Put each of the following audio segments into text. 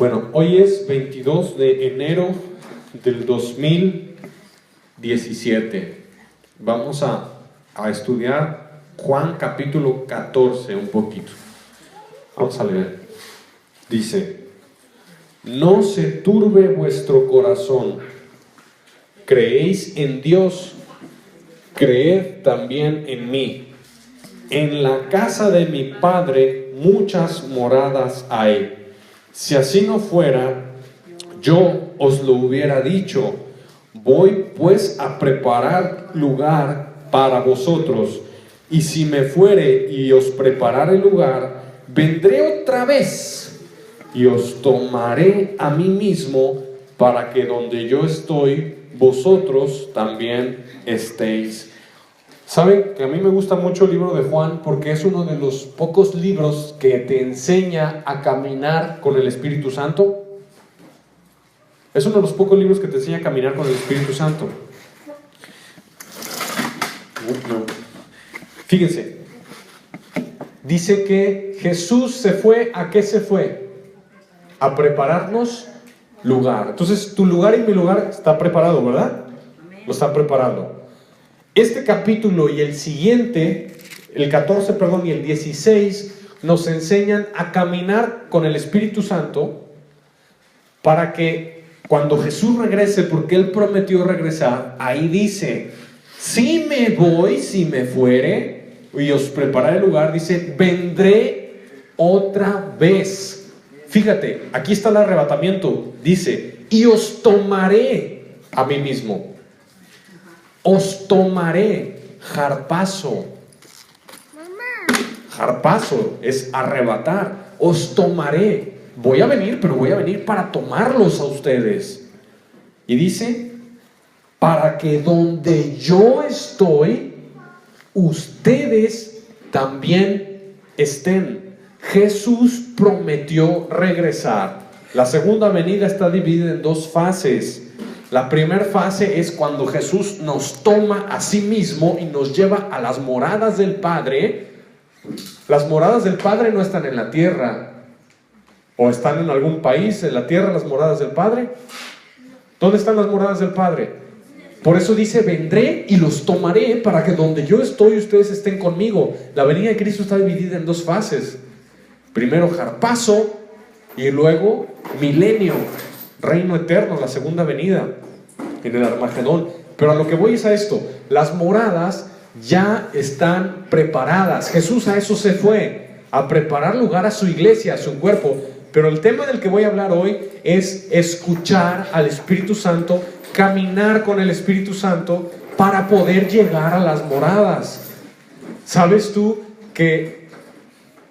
Bueno, hoy es 22 de enero del 2017. Vamos a estudiar Juan capítulo 14 un poquito. Vamos a leer. Dice: no se turbe vuestro corazón. Creéis en Dios, creed también en mí. En la casa de mi Padre muchas moradas hay. Si así no fuera, yo os lo hubiera dicho. Voy pues a preparar lugar para vosotros. Y si me fuere y os preparare lugar, vendré otra vez y os tomaré a mí mismo, para que donde yo estoy, vosotros también estéis. ¿Saben que a mí me gusta mucho el libro de Juan? Porque es uno de los pocos libros que te enseña a caminar con el Espíritu Santo. Es uno de los pocos libros que te enseña a caminar con el Espíritu Santo. Fíjense, dice que Jesús se fue. ¿A qué se fue? A prepararnos lugar. Entonces tu lugar y mi lugar está preparado, ¿verdad? Lo está preparando. Este capítulo y el siguiente, el 14, y el 16, nos enseñan a caminar con el Espíritu Santo para que cuando Jesús regrese, porque Él prometió regresar, ahí dice: si me voy, si me fuere, y os prepararé el lugar, dice, vendré otra vez. Fíjate, aquí está el arrebatamiento, dice, y os tomaré a mí mismo. Os tomaré, harpazo. Harpazo es arrebatar. Os tomaré. Voy a venir, pero voy a venir para tomarlos a ustedes. Y dice, para que donde yo estoy, ustedes también estén. Jesús prometió regresar. La segunda venida está dividida en dos fases. La primera fase es cuando Jesús nos toma a sí mismo y nos lleva a las moradas del Padre. Las moradas del Padre no están en la tierra. ¿O están en algún país en la tierra las moradas del Padre? ¿Dónde están las moradas del Padre? Por eso dice, vendré y los tomaré para que donde yo estoy ustedes estén conmigo. La venida de Cristo está dividida en dos fases. Primero harpazo y luego milenio. Reino eterno, la segunda venida en el Armagedón. Pero a lo que voy es a esto: las moradas ya están preparadas. Jesús a eso se fue, a preparar lugar a su iglesia, a su cuerpo. Pero el tema del que voy a hablar hoy es escuchar al Espíritu Santo, caminar con el Espíritu Santo para poder llegar a las moradas. ¿Sabes tú que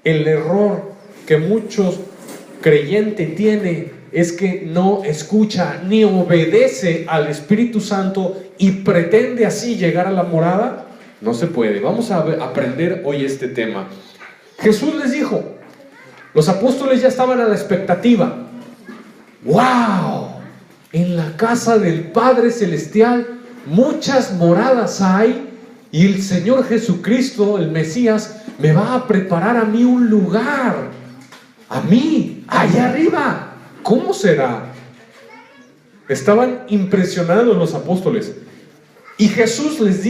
el error que muchos creyentes tienen es que no escucha ni obedece al Espíritu Santo y pretende así llegar a la morada? No se puede. Vamos a aprender hoy este tema. Jesús les dijo, los apóstoles ya estaban a la expectativa. ¡Wow! En la casa del Padre Celestial muchas moradas hay, y el Señor Jesucristo, el Mesías, me va a preparar a mí un lugar. A mí, allá arriba. ¿Cómo será? Estaban impresionados los apóstoles. Y Jesús les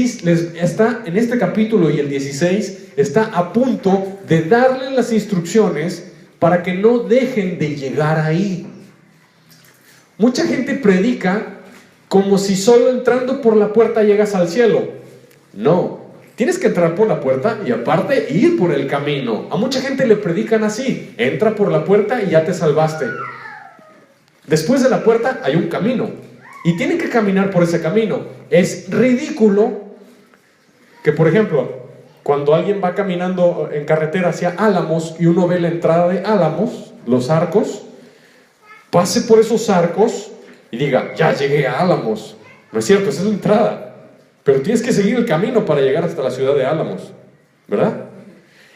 está en este capítulo y el 16 está a punto de darles las instrucciones para que no dejen de llegar ahí. Mucha gente predica como si solo entrando por la puerta llegas al cielo. No, tienes que entrar por la puerta y aparte ir por el camino. A mucha gente le predican así: entra por la puerta y ya te salvaste. Después de la puerta hay un camino y tienen que caminar por ese camino. Es ridículo que, por ejemplo, cuando alguien va caminando en carretera hacia Álamos y uno ve la entrada de Álamos, los arcos, pase por esos arcos y diga, ya llegué a Álamos. No es cierto, esa es la entrada, pero tienes que seguir el camino para llegar hasta la ciudad de Álamos, ¿verdad?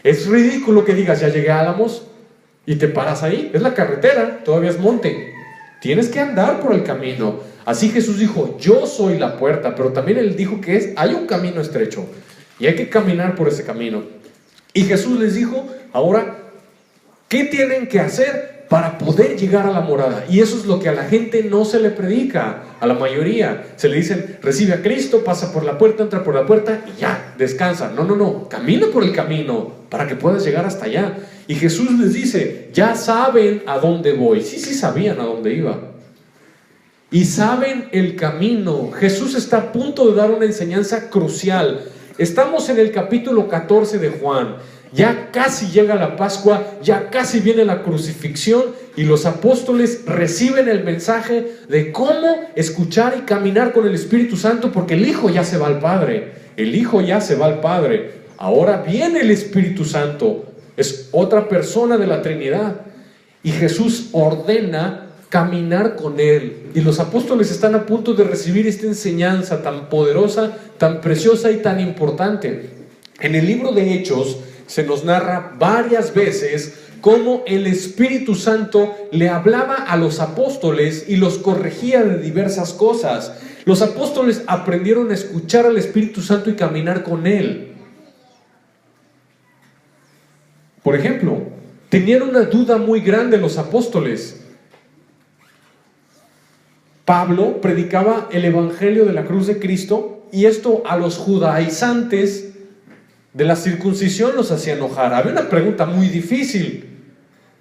Es ridículo que digas, ya llegué a Álamos y te paras ahí. Es la carretera, todavía es monte. Tienes que andar por el camino. Así Jesús dijo, yo soy la puerta, pero también Él dijo que hay un camino estrecho y hay que caminar por ese camino. Y Jesús les dijo, ahora, ¿qué tienen que hacer para poder llegar a la morada. Y eso es lo que a la gente no se le predica, a la mayoría. Se le dicen, recibe a Cristo, pasa por la puerta, entra por la puerta y ya, descansa. No, camina por el camino para que puedas llegar hasta allá. Y Jesús les dice, ya saben a dónde voy. Sí sabían a dónde iba. Y saben el camino. Jesús está a punto de dar una enseñanza crucial. Estamos en el capítulo 14 de Juan. Ya casi llega la Pascua, ya casi viene la crucifixión y los apóstoles reciben el mensaje de cómo escuchar y caminar con el Espíritu Santo, porque el Hijo ya se va al Padre. El Hijo ya se va al Padre. Ahora viene el Espíritu Santo. Es otra persona de la Trinidad. Y Jesús ordena caminar con Él. Y los apóstoles están a punto de recibir esta enseñanza tan poderosa, tan preciosa y tan importante. En el libro de Hechos se nos narra varias veces cómo el Espíritu Santo le hablaba a los apóstoles y los corregía de diversas cosas. Los apóstoles aprendieron a escuchar al Espíritu Santo y caminar con Él. Por ejemplo, tenían una duda muy grande los apóstoles. Pablo predicaba el Evangelio de la cruz de Cristo y esto a los judaizantes de la circuncisión los hacía enojar. Había una pregunta muy difícil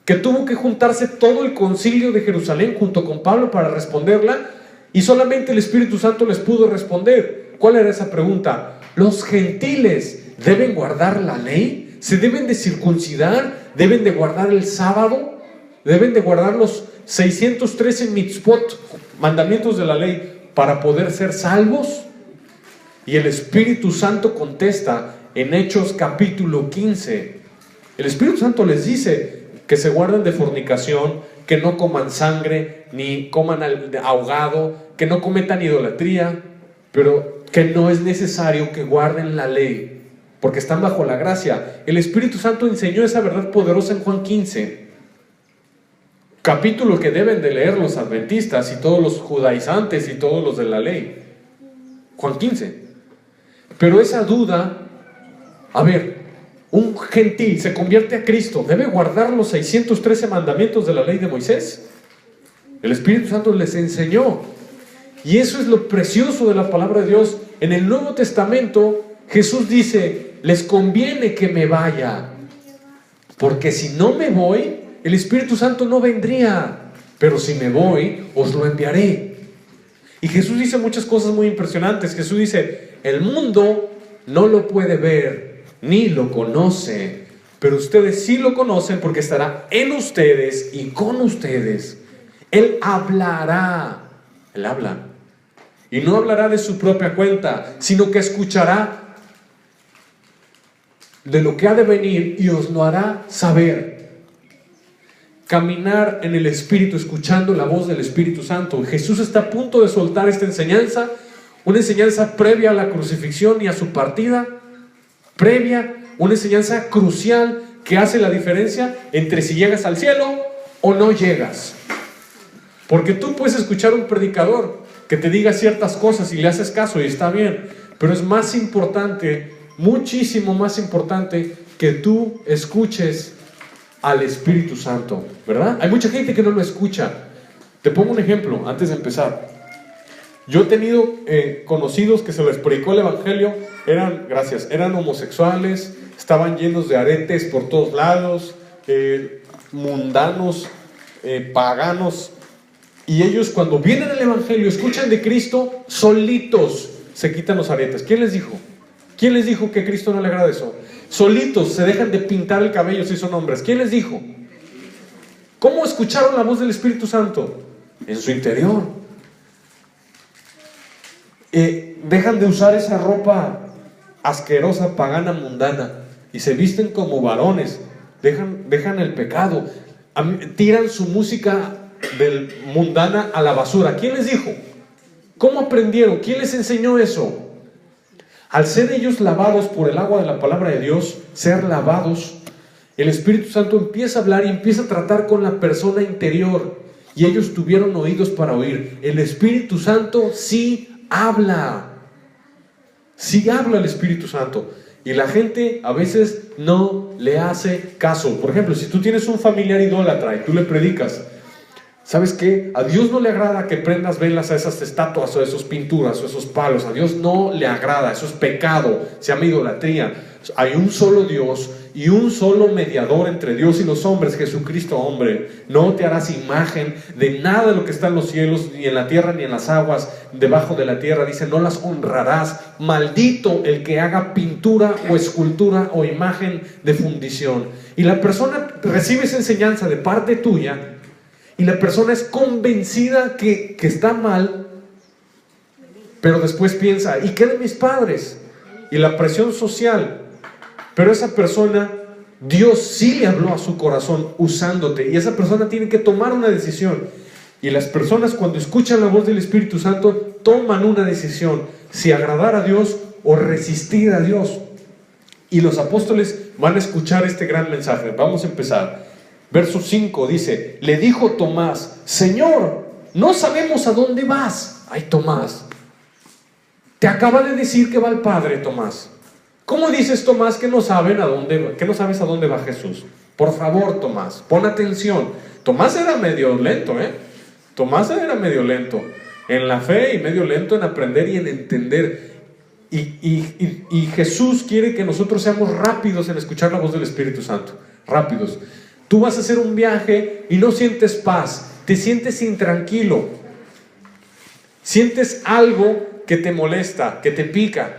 que tuvo que juntarse todo el concilio de Jerusalén junto con Pablo para responderla y solamente el Espíritu Santo les pudo responder. ¿Cuál era esa pregunta? ¿Los gentiles deben guardar la ley? ¿Se deben de circuncidar? ¿Deben de guardar el sábado? ¿Deben de guardar los 613 mitzvot, mandamientos de la ley, para poder ser salvos? Y el Espíritu Santo contesta en Hechos capítulo 15. El Espíritu Santo les dice que se guarden de fornicación, que no coman sangre, ni coman ahogado, que no cometan idolatría, pero que no es necesario que guarden la ley, porque están bajo la gracia. El Espíritu Santo enseñó esa verdad poderosa en Juan 15, capítulo que deben de leer los adventistas y todos los judaizantes y todos los de la ley. Juan 15. Pero esa duda, a ver, un gentil se convierte a Cristo, ¿debe guardar los 613 mandamientos de la ley de Moisés? El Espíritu Santo les enseñó. Y eso es lo precioso de la palabra de Dios. En el Nuevo Testamento, Jesús dice, les conviene que me vaya, porque si no me voy, el Espíritu Santo no vendría, pero si me voy, os lo enviaré. Y Jesús dice muchas cosas muy impresionantes. Jesús dice, el mundo no lo puede ver, ni lo conoce, pero ustedes sí lo conocen porque estará en ustedes y con ustedes. Él hablará, Él habla, y no hablará de su propia cuenta, sino que escuchará de lo que ha de venir y os lo hará saber. Caminar en el Espíritu, escuchando la voz del Espíritu Santo. Jesús está a punto de soltar esta enseñanza, una enseñanza previa a la crucifixión y a su partida, una enseñanza crucial que hace la diferencia entre si llegas al cielo o no llegas. Porque tú puedes escuchar un predicador que te diga ciertas cosas y le haces caso y está bien, pero es más importante, muchísimo más importante, que tú escuches al Espíritu Santo, ¿verdad? Hay mucha gente que no lo escucha. Te pongo un ejemplo antes de empezar. Yo he tenido conocidos que se les predicó el Evangelio, eran homosexuales, estaban llenos de aretes por todos lados, mundanos, paganos, y ellos cuando vienen al Evangelio, escuchan de Cristo, solitos se quitan los aretes. ¿Quién les dijo? ¿Quién les dijo que a Cristo no le agrada eso? Solitos se dejan de pintar el cabello si son hombres. ¿Quién les dijo? ¿Cómo escucharon la voz del Espíritu Santo? En su interior. Dejan de usar esa ropa asquerosa, pagana, mundana y se visten como varones. Dejan el pecado. Tiran su música mundana a la basura. ¿Quién les dijo? ¿Cómo aprendieron? ¿Quién les enseñó eso? Al ser ellos lavados por el agua de la palabra de Dios, ser lavados, el Espíritu Santo empieza a hablar y empieza a tratar con la persona interior. Y ellos tuvieron oídos para oír. El Espíritu Santo sí habla. Sí habla el Espíritu Santo. Y la gente a veces no le hace caso. Por ejemplo, si tú tienes un familiar idólatra y tú le predicas, ¿sabes qué? A Dios no le agrada que prendas velas a esas estatuas o a esas pinturas o a esos palos. A Dios no le agrada, eso es pecado, se llama idolatría. Hay un solo Dios y un solo mediador entre Dios y los hombres, Jesucristo hombre. No te harás imagen de nada de lo que está en los cielos, ni en la tierra, ni en las aguas debajo de la tierra. Dice, no las honrarás. Maldito el que haga pintura o escultura o imagen de fundición. Y la persona recibe esa enseñanza de parte tuya, y la persona es convencida que está mal, pero después piensa, ¿y qué de mis padres? Y la presión social. Pero esa persona, Dios sí le habló a su corazón usándote, y esa persona tiene que tomar una decisión. Y las personas, cuando escuchan la voz del Espíritu Santo, toman una decisión, si agradar a Dios o resistir a Dios. Y los apóstoles van a escuchar este gran mensaje. Vamos a empezar. Verso 5 dice, le dijo Tomás, Señor, no sabemos a dónde vas. Ay, Tomás, te acaba de decir que va al Padre, Tomás. ¿Cómo dices, Tomás, que no sabes a dónde va Jesús? Por favor, Tomás, pon atención. Tomás era medio lento, Tomás era medio lento en la fe y medio lento en aprender y en entender. Y Jesús quiere que nosotros seamos rápidos en escuchar la voz del Espíritu Santo. Rápidos. Tú vas a hacer un viaje y no sientes paz, te sientes intranquilo, sientes algo que te molesta, que te pica.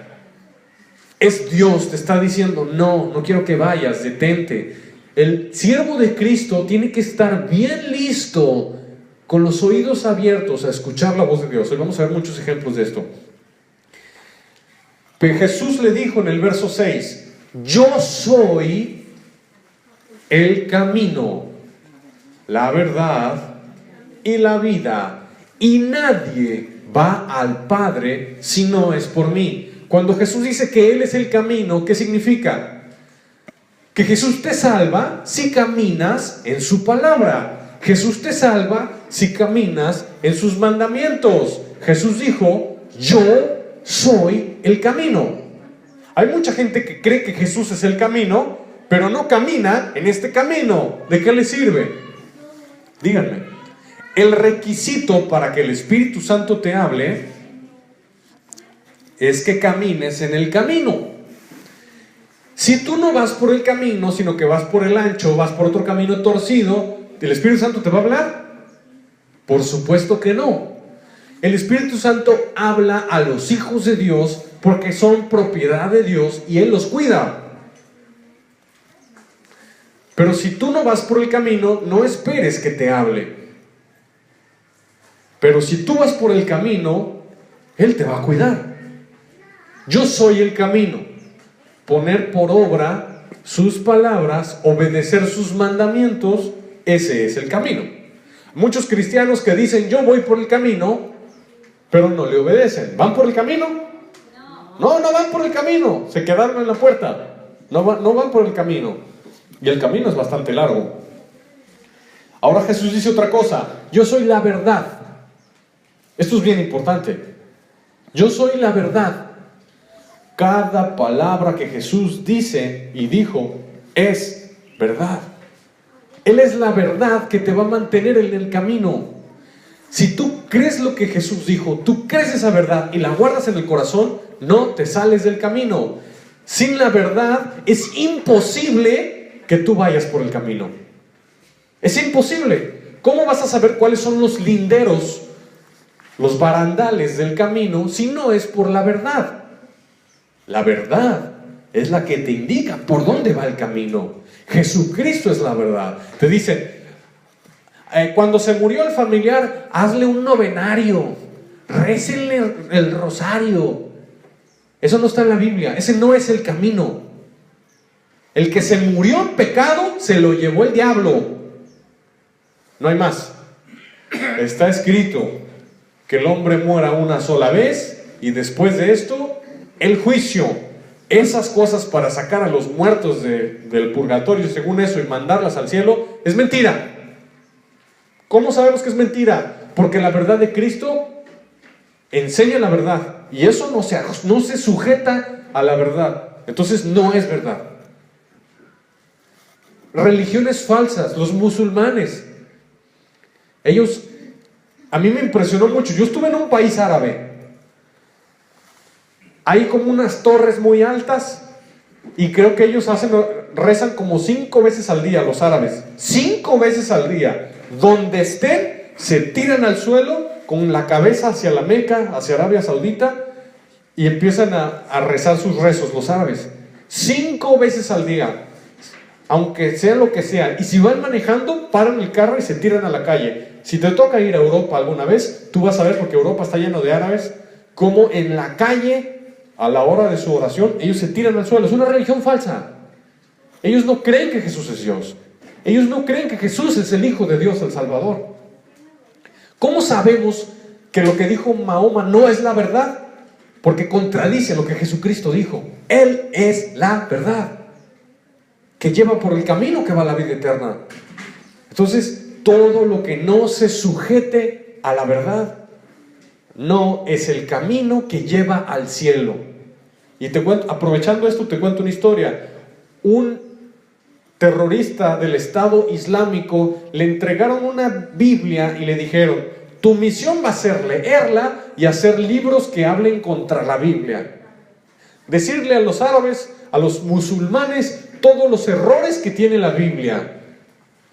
Es Dios, te está diciendo, no quiero que vayas, detente. El siervo de Cristo tiene que estar bien listo, con los oídos abiertos a escuchar la voz de Dios. Hoy vamos a ver muchos ejemplos de esto. Pero Jesús le dijo en el verso 6, yo soy el camino, la verdad y la vida, y nadie va al Padre si no es por mí. Cuando Jesús dice que Él es el camino, ¿qué significa? Que Jesús te salva si caminas en su palabra. Jesús te salva si caminas en sus mandamientos. Jesús dijo, yo soy el camino. Hay mucha gente que cree que Jesús es el camino, pero no camina en este camino. ¿De qué le sirve? Díganme. El requisito para que el Espíritu Santo te hable es que camines en el camino. Si tú no vas por el camino, sino que vas por el ancho, vas por otro camino torcido, ¿el Espíritu Santo te va a hablar? Por supuesto que no. El Espíritu Santo habla a los hijos de Dios porque son propiedad de Dios y Él los cuida. Pero si tú no vas por el camino, no esperes que te hable. Pero si tú vas por el camino, Él te va a cuidar. Yo soy el camino. Poner por obra sus palabras, obedecer sus mandamientos, ese es el camino. Muchos cristianos que dicen, yo voy por el camino, pero no le obedecen. ¿Van por el camino? No van por el camino. Se quedaron en la puerta. No van por el camino. Y el camino es bastante largo. Ahora Jesús dice otra cosa. Yo soy la verdad. Esto es bien importante. Yo soy la verdad. Cada palabra que Jesús dice y dijo es verdad. Él es la verdad que te va a mantener en el camino. Si tú crees lo que Jesús dijo, tú crees esa verdad y la guardas en el corazón, no te sales del camino. Sin la verdad es imposible que tú vayas por el camino. Es imposible. ¿Cómo vas a saber cuáles son los linderos, los barandales del camino, si no es por la verdad? La verdad es la que te indica por dónde va el camino. Jesucristo es la verdad. Te dicen, cuando se murió el familiar, hazle un novenario, récenle el rosario. Eso no está en la Biblia. Ese no es el camino. El que se murió en pecado, se lo llevó el diablo. No hay más. Está escrito que el hombre muera una sola vez y después de esto, el juicio. Esas cosas para sacar a los muertos del purgatorio, según eso, y mandarlas al cielo, es mentira. ¿Cómo sabemos que es mentira? Porque la verdad de Cristo enseña la verdad, y eso no se sujeta a la verdad. entonces no es verdad. Religiones falsas, los musulmanes, ellos, a mí me impresionó mucho. Yo estuve en un país árabe, hay como unas torres muy altas, y creo que ellos rezan como 5 veces al día, los árabes, 5 veces al día. Donde estén, se tiran al suelo con la cabeza hacia la Meca, hacia Arabia Saudita, y empiezan a rezar sus rezos, los árabes. 5 veces al día, aunque sea lo que sea. Y si van manejando, paran el carro y se tiran a la calle. Si te toca ir a Europa alguna vez, tú vas a ver, porque Europa está lleno de árabes, como en la calle, a la hora de su oración, ellos se tiran al suelo. Es una religión falsa. Ellos no creen que Jesús es Dios. Ellos no creen que Jesús es el Hijo de Dios, el Salvador. ¿Cómo sabemos que lo que dijo Mahoma no es la verdad? Porque contradice lo que Jesucristo dijo. Él es la verdad, que lleva por el camino que va a la vida eterna. Entonces, todo lo que no se sujete a la verdad no es el camino que lleva al cielo. Y te cuento, aprovechando esto, te cuento una historia. Un terrorista del Estado Islámico le entregaron una Biblia y le dijeron: tu misión va a ser leerla y hacer libros que hablen contra la Biblia. Decirle a los árabes, a los musulmanes, todos los errores que tiene la Biblia.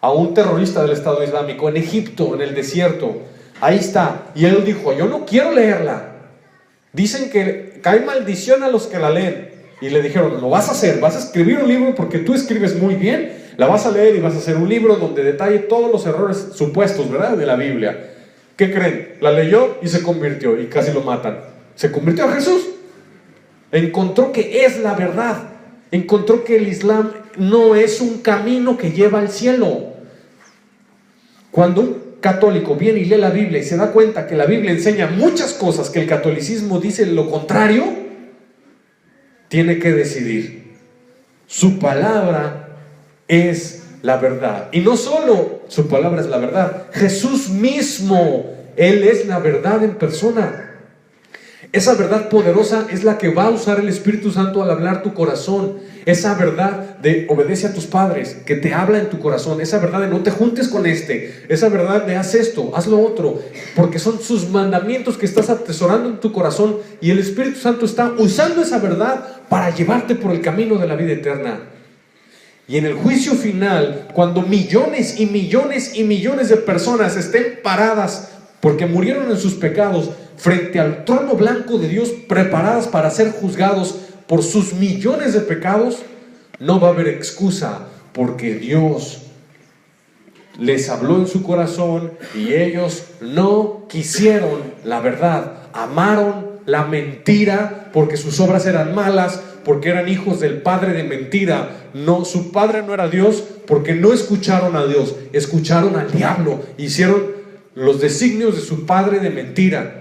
A un terrorista del Estado Islámico en Egipto, en el desierto. Ahí está. Y él dijo: yo no quiero leerla. Dicen que cae maldición a los que la leen. Y le dijeron: lo vas a hacer, vas a escribir un libro porque tú escribes muy bien. La vas a leer y vas a hacer un libro donde detalle todos los errores supuestos, ¿verdad?, de la Biblia. ¿Qué creen? La leyó y se convirtió, y casi lo matan. Se convirtió a Jesús. Encontró que es la verdad. Encontró que el Islam no es un camino que lleva al cielo. Cuando un católico viene y lee la Biblia y se da cuenta que la Biblia enseña muchas cosas que el catolicismo dice lo contrario, tiene que decidir. Su palabra es la verdad. Y no solo su palabra es la verdad, Jesús mismo, Él es la verdad en persona. Esa verdad poderosa es la que va a usar el Espíritu Santo al hablar tu corazón. Esa verdad de obedece a tus padres, que te habla en tu corazón. Esa verdad de no te juntes con este. Esa verdad de haz esto, haz lo otro. Porque son sus mandamientos que estás atesorando en tu corazón. Y el Espíritu Santo está usando esa verdad para llevarte por el camino de la vida eterna. Y en el juicio final, cuando millones y millones y millones de personas estén paradas porque murieron en sus pecados, frente al trono blanco de Dios, preparadas para ser juzgados por sus millones de pecados, no va a haber excusa, porque Dios les habló en su corazón y ellos no quisieron la verdad, amaron la mentira porque sus obras eran malas, porque eran hijos del padre de mentira. No, su padre no era Dios, porque no escucharon a Dios, escucharon al diablo, hicieron los designios de su padre de mentira.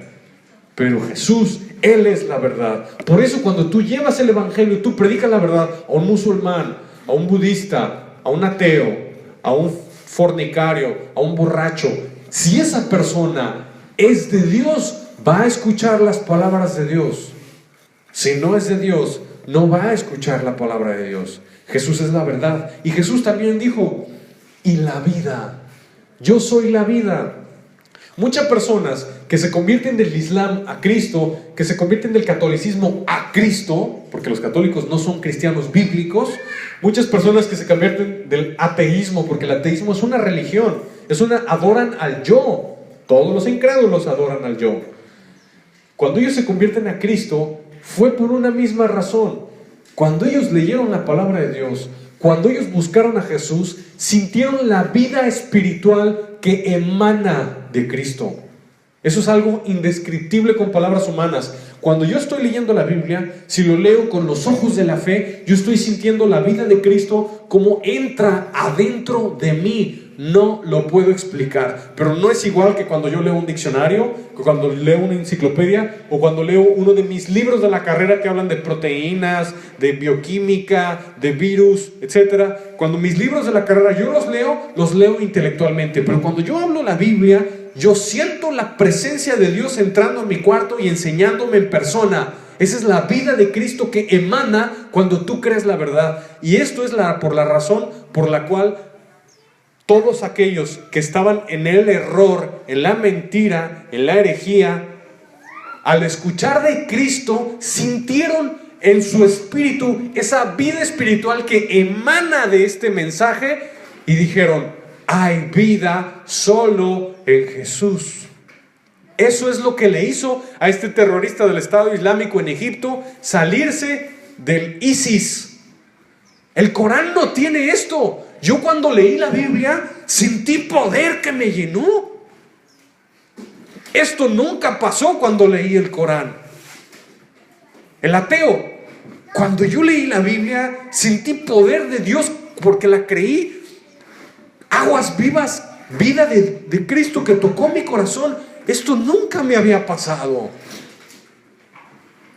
Pero Jesús, Él es la verdad. Por eso cuando tú llevas el evangelio y tú predicas la verdad a un musulmán, a un budista, a un ateo, a un fornicario, a un borracho, si esa persona es de Dios, va a escuchar las palabras de Dios. Si no es de Dios, no va a escuchar la palabra de Dios. Jesús es la verdad. Y Jesús también dijo: y la vida, yo soy la vida. Muchas personas que se convierten del Islam a Cristo, que se convierten del catolicismo a Cristo, porque los católicos no son cristianos bíblicos. Muchas personas que se convierten del ateísmo, porque el ateísmo es una religión, adoran al yo. Todos los incrédulos adoran al yo. Cuando ellos se convierten a Cristo, fue por una misma razón. Cuando ellos leyeron la palabra de Dios, cuando ellos buscaron a Jesús, sintieron la vida espiritual que emana de Cristo. Eso es algo indescriptible con palabras humanas. Cuando yo estoy leyendo la Biblia, si lo leo con los ojos de la fe, yo estoy sintiendo la vida de Cristo como entra adentro de mí. No lo puedo explicar, pero no es igual que cuando yo leo un diccionario, que cuando leo una enciclopedia, o cuando leo uno de mis libros de la carrera que hablan de proteínas, de bioquímica, de virus, etc. Cuando mis libros de la carrera yo los leo intelectualmente, pero cuando yo hablo la Biblia, yo siento la presencia de Dios entrando en mi cuarto y enseñándome en persona. Esa es la vida de Cristo que emana cuando tú crees la verdad. Y esto es por la razón por la cual todos aquellos que estaban en el error, en la mentira, en la herejía, al escuchar de Cristo, sintieron en su espíritu esa vida espiritual que emana de este mensaje y dijeron: hay vida solo en Jesús. Eso es lo que le hizo a este terrorista del Estado Islámico en Egipto salirse del ISIS. El Corán no tiene esto. Yo cuando leí la Biblia sentí poder que me llenó. Esto nunca pasó cuando leí el Corán. El ateo, cuando yo leí la Biblia, sentí poder de Dios porque la creí. Aguas vivas, vida de Cristo que tocó mi corazón. Esto nunca me había pasado.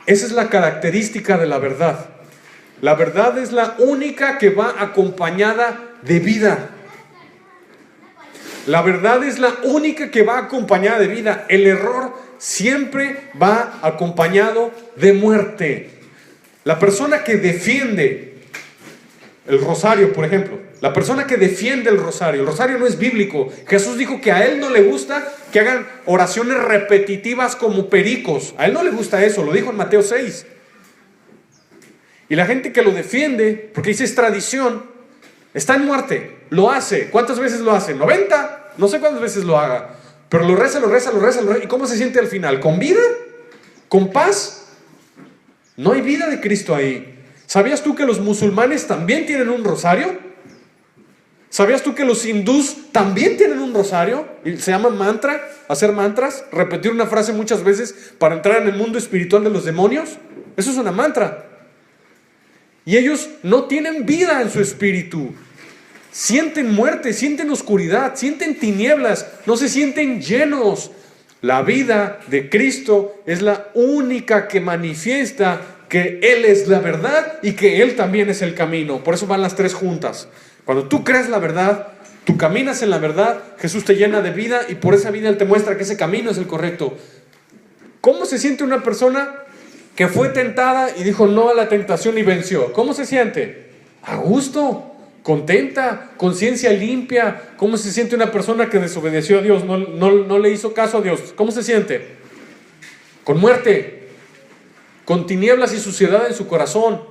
Esa es la característica de la verdad. La verdad es la única que va acompañada de vida. La verdad es la única que va acompañada de vida. El error siempre va acompañado de muerte. La persona que defiende el rosario, por ejemplo, la persona que defiende el rosario no es bíblico. Jesús dijo que a él no le gusta que hagan oraciones repetitivas como pericos. A él no le gusta eso, lo dijo en Mateo 6. Y la gente que lo defiende, porque dice es tradición, está en muerte, lo hace. ¿Cuántas veces lo hace? ¿90? No sé cuántas veces lo haga, pero lo reza. ¿Y cómo se siente al final? ¿Con vida? ¿Con paz? No hay vida de Cristo ahí. ¿Sabías tú que los musulmanes también tienen un rosario? ¿Sabías tú que los hindús también tienen un rosario? Y se llama mantra, hacer mantras, repetir una frase muchas veces para entrar en el mundo espiritual de los demonios. Eso es una mantra. Y ellos no tienen vida en su espíritu. Sienten muerte, sienten oscuridad, sienten tinieblas, no se sienten llenos. La vida de Cristo es la única que manifiesta que Él es la verdad y que Él también es el camino. Por eso van las tres juntas. Cuando tú crees la verdad, tú caminas en la verdad, Jesús te llena de vida y por esa vida Él te muestra que ese camino es el correcto. ¿Cómo se siente una persona que fue tentada y dijo no a la tentación y venció? ¿Cómo se siente? A gusto, contenta, conciencia limpia. ¿Cómo se siente una persona que desobedeció a Dios, no le hizo caso a Dios? ¿Cómo se siente? Con muerte, con tinieblas y suciedad en su corazón.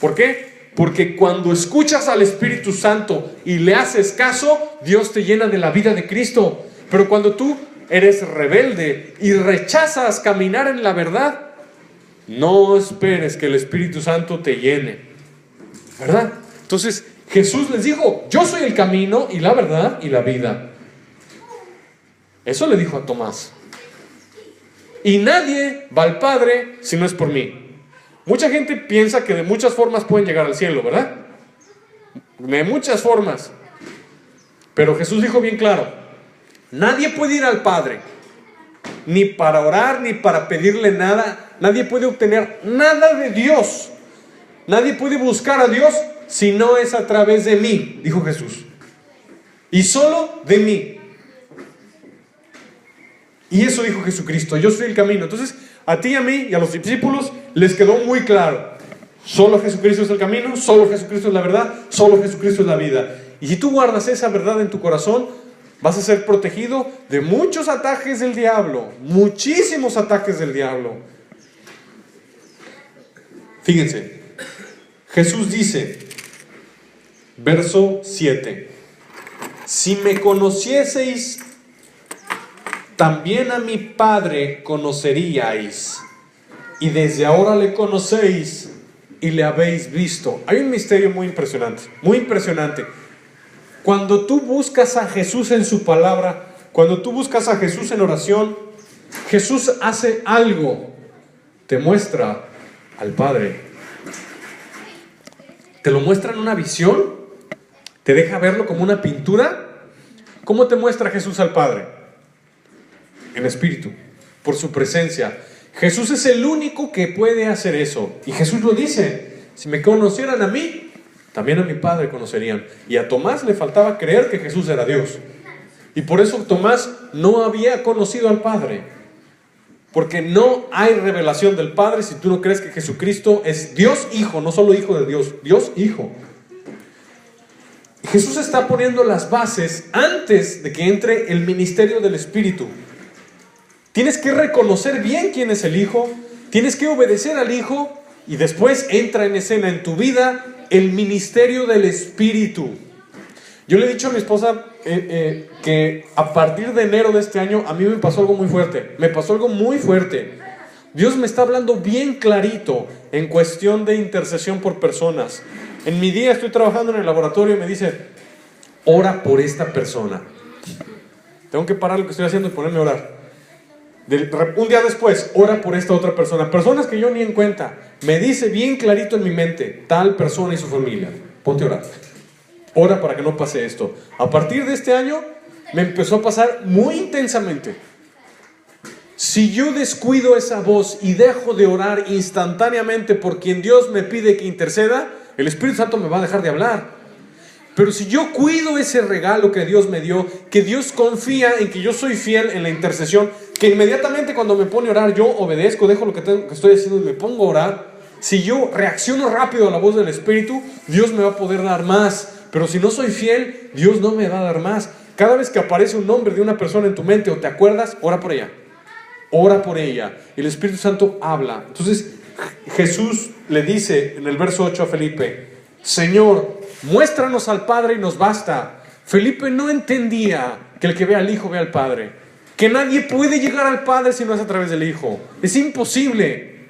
¿Por qué? Porque cuando escuchas al Espíritu Santo y le haces caso, Dios te llena de la vida de Cristo. Pero cuando tú eres rebelde y rechazas caminar en la verdad, no esperes que el Espíritu Santo te llene, ¿verdad? Entonces Jesús les dijo: yo soy el camino y la verdad y la vida. Eso le dijo a Tomás. Y nadie va al Padre si no es por mí. Mucha gente piensa que de muchas formas pueden llegar al cielo, ¿verdad? De muchas formas. Pero Jesús dijo bien claro: nadie puede ir al Padre, ni para orar, ni para pedirle nada. Nadie puede obtener nada de Dios. Nadie puede buscar a Dios si no es a través de mí, dijo Jesús. Y solo de mí. Y eso dijo Jesucristo: yo soy el camino. Entonces, a ti y a mí y a los discípulos les quedó muy claro: solo Jesucristo es el camino, solo Jesucristo es la verdad, solo Jesucristo es la vida. Y si tú guardas esa verdad en tu corazón, vas a ser protegido de muchos ataques del diablo, muchísimos ataques del diablo. Fíjense, Jesús dice, verso 7: si me conocieseis, también a mi Padre conoceríais, y desde ahora le conocéis y le habéis visto. Hay un misterio muy impresionante, muy impresionante. Cuando tú buscas a Jesús en su palabra, cuando tú buscas a Jesús en oración, Jesús hace algo, te muestra al Padre. Te lo muestra en una visión, te deja verlo como una pintura. ¿Cómo te muestra Jesús al Padre? En espíritu, por su presencia. Jesús es el único que puede hacer eso. Y Jesús lo dice: si me conocieran a mí, también a mi Padre conocerían. Y a Tomás le faltaba creer que Jesús era Dios. Y por eso Tomás no había conocido al Padre. Porque no hay revelación del Padre si tú no crees que Jesucristo es Dios Hijo, no solo Hijo de Dios, Dios Hijo. Jesús está poniendo las bases antes de que entre el ministerio del Espíritu. Tienes que reconocer bien quién es el Hijo, tienes que obedecer al Hijo y después entra en escena en tu vida el ministerio del Espíritu. Yo le he dicho a mi esposa que a partir de enero de este año a mí me pasó algo muy fuerte. Me pasó algo muy fuerte. Dios me está hablando bien clarito en cuestión de intercesión por personas. En mi día estoy trabajando en el laboratorio y me dice, ora por esta persona. Tengo que parar lo que estoy haciendo y ponerme a orar. Un día después, ora por esta otra persona. Personas que yo ni en cuenta. Me dice bien clarito en mi mente, tal persona y su familia. Ponte a orar. Ora para que no pase esto. A partir de este año me empezó a pasar muy intensamente. Si yo descuido esa voz y dejo de orar instantáneamente por quien Dios me pide que interceda, el Espíritu Santo me va a dejar de hablar. Pero si yo cuido ese regalo que Dios me dio, que Dios confía en que yo soy fiel en la intercesión, que inmediatamente cuando me pone a orar yo obedezco, dejo lo que estoy haciendo y me pongo a orar. Si yo reacciono rápido a la voz del Espíritu, Dios me va a poder dar más. Pero si no soy fiel, Dios no me va a dar más. Cada vez que aparece un nombre de una persona en tu mente o te acuerdas, ora por ella. Ora por ella. Y el Espíritu Santo habla. Entonces Jesús le dice en el verso 8 a Felipe, Señor, muéstranos al Padre y nos basta. Felipe no entendía que el que ve al Hijo ve al Padre. Que nadie puede llegar al Padre si no es a través del Hijo. Es imposible.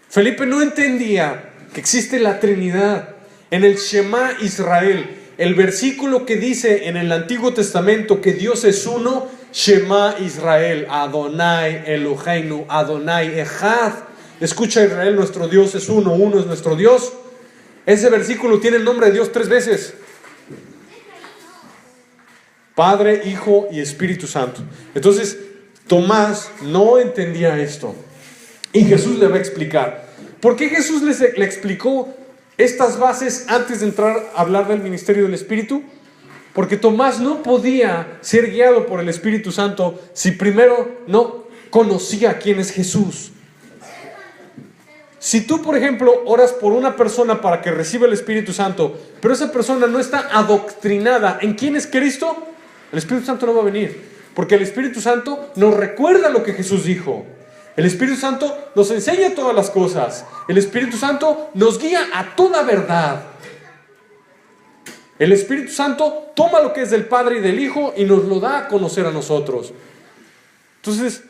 Felipe no entendía que existe la Trinidad. En el Shema Israel, el versículo que dice en el Antiguo Testamento que Dios es uno, Shema Israel, Adonai Eloheinu, Adonai Echad. Escucha Israel, nuestro Dios es uno, uno es nuestro Dios. Ese versículo tiene el nombre de Dios 3 veces. Padre, Hijo y Espíritu Santo. Entonces, Tomás no entendía esto. Y Jesús le va a explicar. ¿Por qué Jesús le explicó estas bases antes de entrar a hablar del ministerio del Espíritu? Porque Tomás no podía ser guiado por el Espíritu Santo si primero no conocía quién es Jesús. Si tú, por ejemplo, oras por una persona para que reciba el Espíritu Santo, pero esa persona no está adoctrinada en quién es Cristo, el Espíritu Santo no va a venir. Porque el Espíritu Santo nos recuerda lo que Jesús dijo. El Espíritu Santo nos enseña todas las cosas. El Espíritu Santo nos guía a toda verdad. El Espíritu Santo toma lo que es del Padre y del Hijo y nos lo da a conocer a nosotros. Entonces,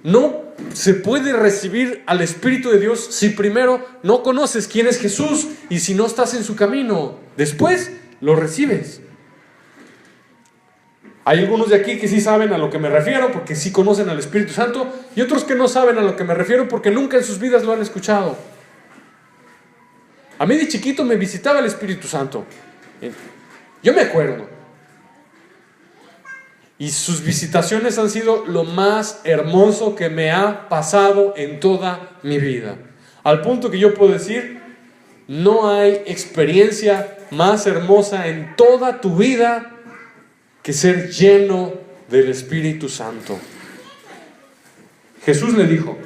no se puede recibir al Espíritu de Dios si primero no conoces quién es Jesús y si no estás en su camino. Después lo recibes. Hay algunos de aquí que sí saben a lo que me refiero porque sí conocen al Espíritu Santo y otros que no saben a lo que me refiero porque nunca en sus vidas lo han escuchado. A mí de chiquito me visitaba el Espíritu Santo. Yo me acuerdo. Y sus visitaciones han sido lo más hermoso que me ha pasado en toda mi vida. Al punto que yo puedo decir, no hay experiencia más hermosa en toda tu vida que ser lleno del Espíritu Santo. Jesús le dijo,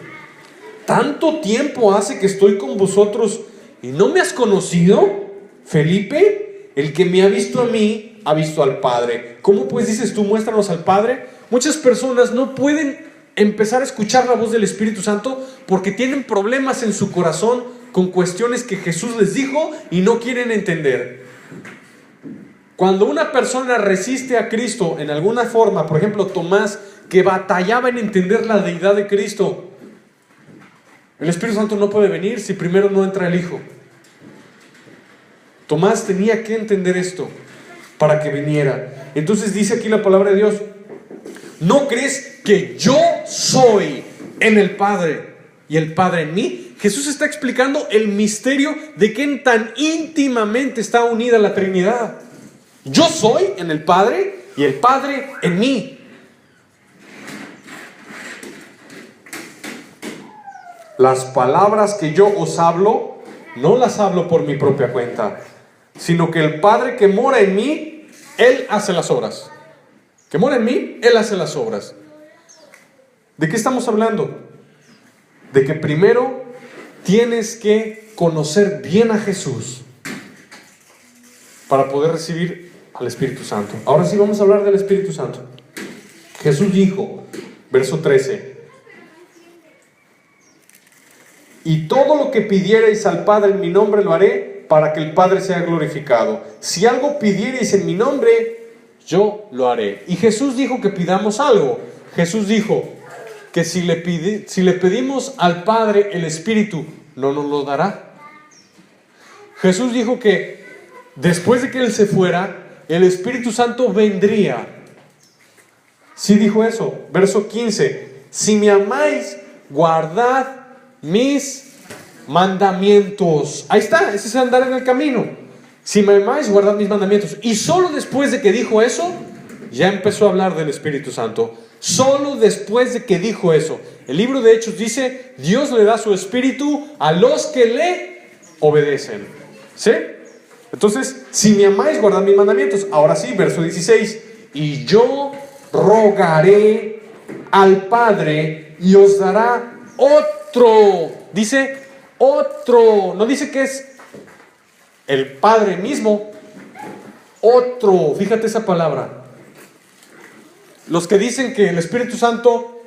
¿tanto tiempo hace que estoy con vosotros y no me has conocido, Felipe? El que me ha visto a mí, ha visto al Padre. ¿Cómo pues dices tú, muéstranos al Padre? Muchas personas no pueden empezar a escuchar la voz del Espíritu Santo porque tienen problemas en su corazón con cuestiones que Jesús les dijo y no quieren entender. Cuando una persona resiste a Cristo en alguna forma, por ejemplo Tomás, que batallaba en entender la deidad de Cristo, el Espíritu Santo no puede venir si primero no entra el Hijo. Tomás tenía que entender esto para que viniera. Entonces dice aquí la palabra de Dios, ¿no crees que yo soy en el Padre y el Padre en mí? Jesús está explicando el misterio de que tan íntimamente está unida la Trinidad. Yo soy en el Padre y el Padre en mí. Las palabras que yo os hablo, no las hablo por mi propia cuenta, sino que el Padre que mora en mí, Él hace las obras. Que mora en mí, Él hace las obras. ¿De qué estamos hablando? de que primero tienes que conocer bien a Jesús para poder recibir al Espíritu Santo. Ahora sí vamos a hablar del Espíritu Santo. Jesús dijo, verso 13, y todo lo que pidierais al Padre en mi nombre lo haré para que el Padre sea glorificado. Si algo pidierais en mi nombre, yo lo haré. Y Jesús dijo que pidamos algo. Jesús dijo que si le pedimos al Padre el Espíritu, no nos lo dará. Jesús dijo que después de que Él se fuera, el Espíritu Santo vendría. Sí dijo eso. Verso 15, si me amáis, guardad mis mandamientos. Ahí está, ese es andar en el camino. Si me amáis, guardad mis mandamientos. Y solo después de que dijo eso, ya empezó a hablar del Espíritu Santo. Solo después de que dijo eso. El libro de Hechos dice, Dios le da su Espíritu a los que le obedecen. ¿Sí? Entonces, si me amáis, guardad mis mandamientos. Ahora sí, verso 16, y yo rogaré al Padre y os dará otro. Dice otro. No dice que es el Padre mismo. Otro. Fíjate esa palabra. Los que dicen que el Espíritu Santo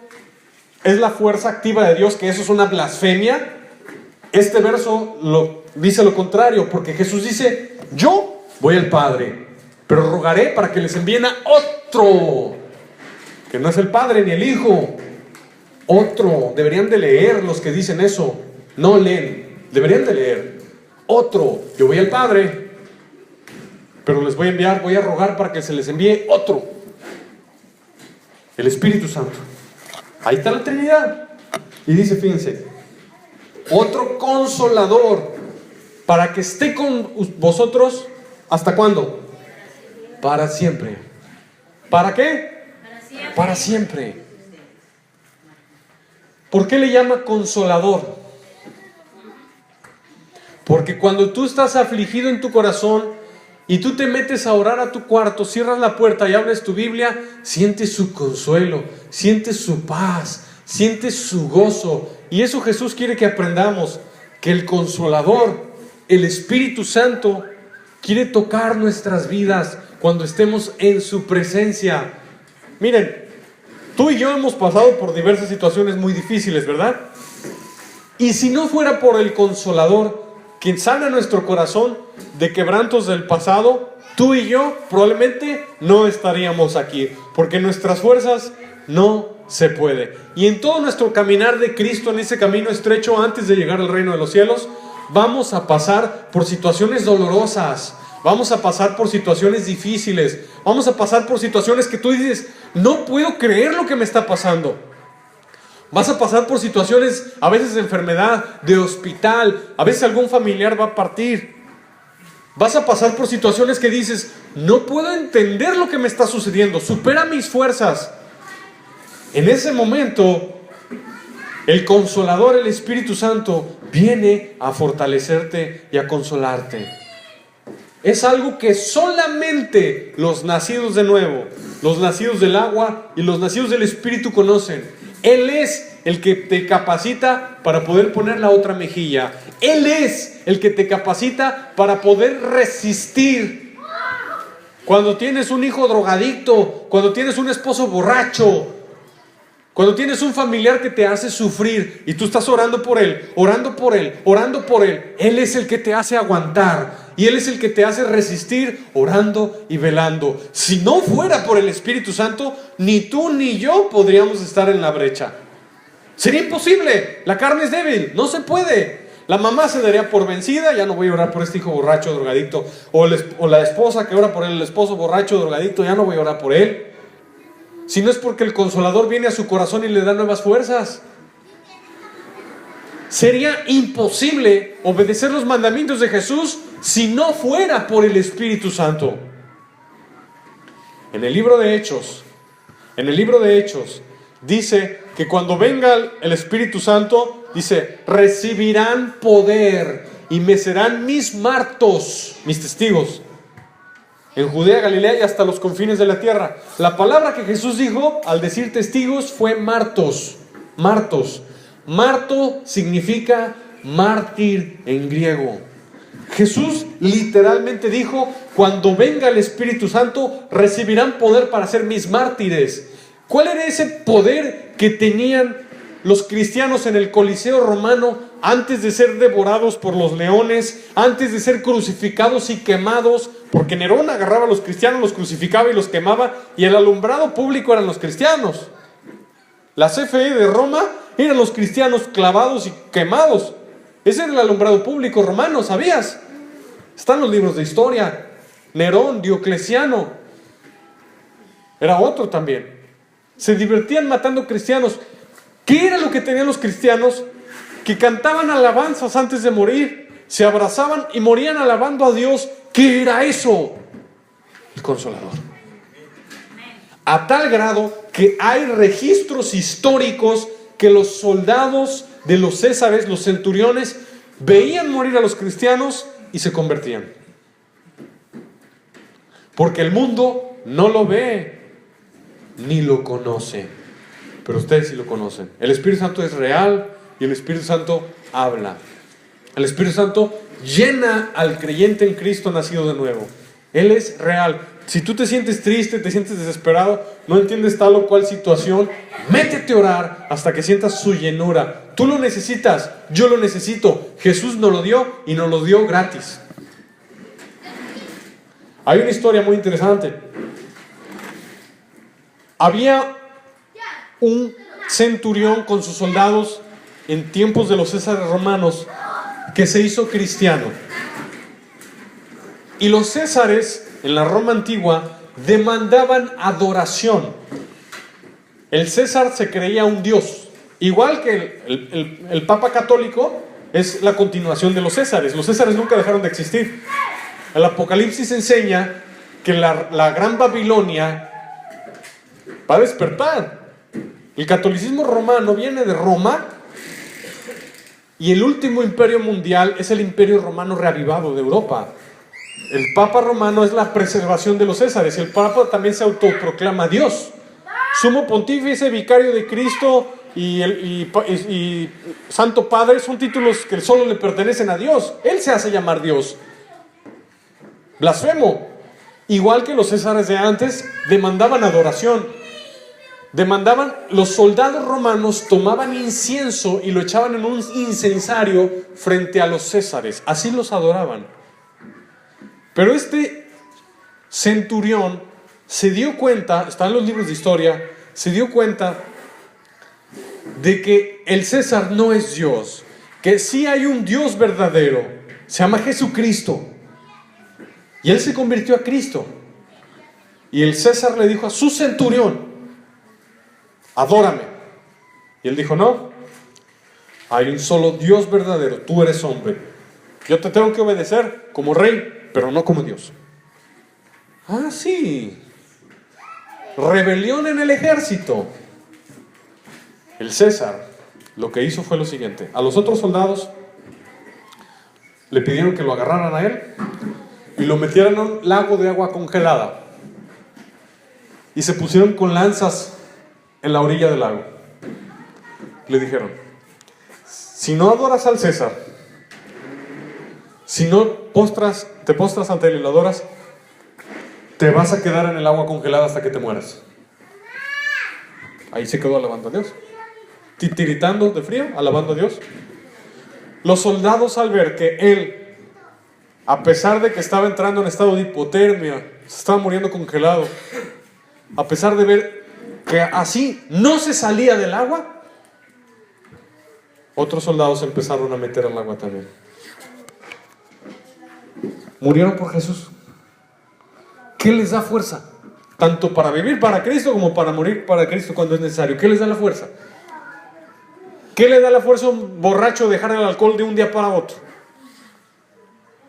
es la fuerza activa de Dios, que eso es una blasfemia, este verso dice lo contrario, porque Jesús dice, yo voy al Padre, pero rogaré para que les envíen a otro, que no es el Padre ni el Hijo. Otro. Deberían de leer los que dicen eso. No leen, deberían de leer. Otro. Yo voy al Padre, pero les voy a rogar para que se les envíe otro, el Espíritu Santo. Ahí está la Trinidad. Y dice, fíjense, otro consolador, para que esté con vosotros, ¿hasta cuándo? Para siempre. ¿Para qué? Para siempre. Para siempre. ¿Por qué le llama consolador? Porque cuando tú estás afligido en tu corazón y tú te metes a orar a tu cuarto, cierras la puerta y abres tu Biblia, sientes su consuelo, sientes su paz, sientes su gozo. Y eso Jesús quiere que aprendamos, que el Consolador, el Espíritu Santo, quiere tocar nuestras vidas cuando estemos en su presencia. Miren, tú y yo hemos pasado por diversas situaciones muy difíciles, ¿verdad? Y si no fuera por el Consolador, quien sana nuestro corazón de quebrantos del pasado, tú y yo probablemente no estaríamos aquí, porque nuestras fuerzas no se puede. Y en todo nuestro caminar de Cristo, en ese camino estrecho antes de llegar al reino de los cielos, vamos a pasar por situaciones dolorosas, vamos a pasar por situaciones difíciles, vamos a pasar por situaciones que tú dices, no puedo creer lo que me está pasando. Vas a pasar por situaciones, a veces de enfermedad, de hospital, a veces algún familiar va a partir. Vas a pasar por situaciones que dices, no puedo entender lo que me está sucediendo, supera mis fuerzas. En ese momento, el Consolador, el Espíritu Santo, viene a fortalecerte y a consolarte. Es algo que solamente los nacidos de nuevo, los nacidos del agua y los nacidos del Espíritu conocen. Él es el que te capacita para poder poner la otra mejilla. Él es el que te capacita para poder resistir. Cuando tienes un hijo drogadicto, cuando tienes un esposo borracho, cuando tienes un familiar que te hace sufrir y tú estás orando por él, orando por él, orando por él, Él es el que te hace aguantar y Él es el que te hace resistir orando y velando. Si no fuera por el Espíritu Santo, ni tú ni yo podríamos estar en la brecha. Sería imposible, la carne es débil, no se puede. La mamá se daría por vencida, ya no voy a orar por este hijo borracho, drogadicto, o la esposa que ora por el esposo borracho, drogadicto, ya no voy a orar por él. Si no es porque el Consolador viene a su corazón y le da nuevas fuerzas. Sería imposible obedecer los mandamientos de Jesús si no fuera por el Espíritu Santo. En el libro de Hechos dice que cuando venga el Espíritu Santo, dice, recibirán poder y me serán mis martos, mis testigos, en Judea, Galilea y hasta los confines de la tierra. La palabra que Jesús dijo al decir testigos fue martos. Martos. Marto significa mártir en griego. Jesús literalmente dijo: cuando venga el Espíritu Santo, recibirán poder para ser mis mártires. ¿Cuál era ese poder que tenían los cristianos en el Coliseo romano antes de ser devorados por los leones, antes de ser crucificados y quemados? Porque Nerón agarraba a los cristianos, los crucificaba y los quemaba, y el alumbrado público eran los cristianos. La CFE de Roma eran los cristianos clavados y quemados. Ese era el alumbrado público romano, ¿sabías? Están los libros de historia. Nerón, Diocleciano, era otro también. Se divertían matando cristianos. ¿Qué era lo que tenían los cristianos? Que cantaban alabanzas antes de morir, se abrazaban y morían alabando a Dios. ¿Qué era eso? El Consolador. A tal grado que hay registros históricos que los soldados de los césares, los centuriones, veían morir a los cristianos y se convertían. Porque el mundo no lo ve ni lo conoce, pero ustedes sí lo conocen. El Espíritu Santo es real y el Espíritu Santo habla. El Espíritu Santo llena al creyente en Cristo nacido de nuevo. Él es real. Si tú te sientes triste, te sientes desesperado, no entiendes tal o cual situación, métete a orar hasta que sientas su llenura. Tú lo necesitas, yo lo necesito. Jesús nos lo dio y nos lo dio gratis. Hay una historia muy interesante. Había un centurión con sus soldados en tiempos de los césares romanos que se hizo cristiano. Y los césares en la Roma antigua demandaban adoración. El César se creía un dios, igual que el Papa católico es la continuación de los césares. Los césares nunca dejaron de existir. El Apocalipsis enseña que la gran Babilonia va a despertar. El catolicismo romano viene de Roma y el último imperio mundial es el imperio romano reavivado de Europa. El Papa romano es la preservación de los césares. El Papa también se autoproclama Dios. Sumo Pontífice, Vicario de Cristo y Santo Padre son títulos que solo le pertenecen a Dios. Él se hace llamar Dios. Blasfemo. Igual que los césares de antes demandaban adoración. Los soldados romanos tomaban incienso y lo echaban en un incensario frente a los césares. Así los adoraban. Pero este centurión se dio cuenta, está en los libros de historia, se dio cuenta de que el César no es Dios, que sí hay un Dios verdadero, se llama Jesucristo. Y él se convirtió a Cristo. Y el César le dijo a su centurión: adórame. Y él dijo: no, hay un solo Dios verdadero, tú eres hombre. Yo te tengo que obedecer como rey, pero no como Dios. Ah, sí. Rebelión en el ejército. El César lo que hizo fue lo siguiente: a los otros soldados le pidieron que lo agarraran a él y lo metieran en un lago de agua congelada y se pusieron con lanzas en la orilla del lago. Le dijeron: si no adoras al César, si no te postras ante él y lo adoras, te vas a quedar en el agua congelada hasta que te mueras. Ahí se quedó alabando a Dios, titiritando de frío, alabando a Dios. Los soldados, al ver que él, a pesar de que estaba entrando en estado de hipotermia, se estaba muriendo congelado, a pesar de ver que así no se salía del agua, otros soldados empezaron a meter al agua también. Murieron por Jesús. ¿Qué les da fuerza? Tanto para vivir para Cristo como para morir para Cristo cuando es necesario. ¿Qué les da la fuerza? ¿Qué le da la fuerza a un borracho de dejar el alcohol de un día para otro?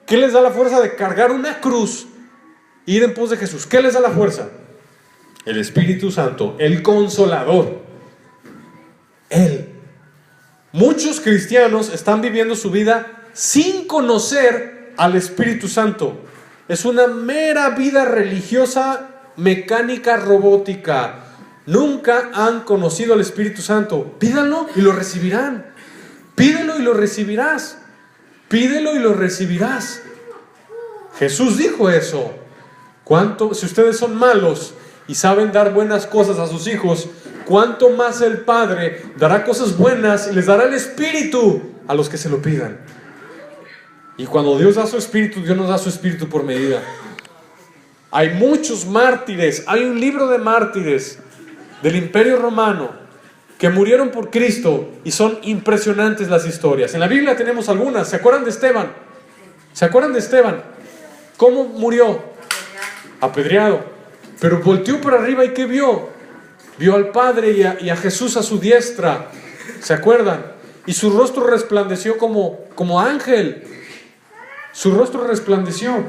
¿Qué les da la fuerza de cargar una cruz e ir en pos de Jesús? ¿Qué les da la fuerza? El Espíritu Santo, el Consolador. Él. Muchos cristianos están viviendo su vida sin conocer al Espíritu Santo. Es una mera vida religiosa, mecánica, robótica. nunca han conocido al Espíritu Santo, pídanlo y lo recibirán. Pídelo y lo recibirás. Pídelo y lo recibirás. Jesús dijo eso. Si ustedes son malos y saben dar buenas cosas a sus hijos, ¿cuánto más el Padre dará cosas buenas y les dará el Espíritu a los que se lo pidan? Y cuando Dios da su Espíritu, Dios nos da su Espíritu por medida. Hay muchos mártires. Hay un libro de mártires del Imperio Romano que murieron por Cristo y son impresionantes las historias. En la Biblia tenemos algunas. ¿Se acuerdan de Esteban? ¿Se acuerdan de Esteban? ¿Cómo murió? Apedreado. Pero volteó para arriba y ¿qué vio? Vio al Padre y a Jesús a su diestra. ¿Se acuerdan? Y su rostro resplandeció como ángel. Su rostro resplandeció.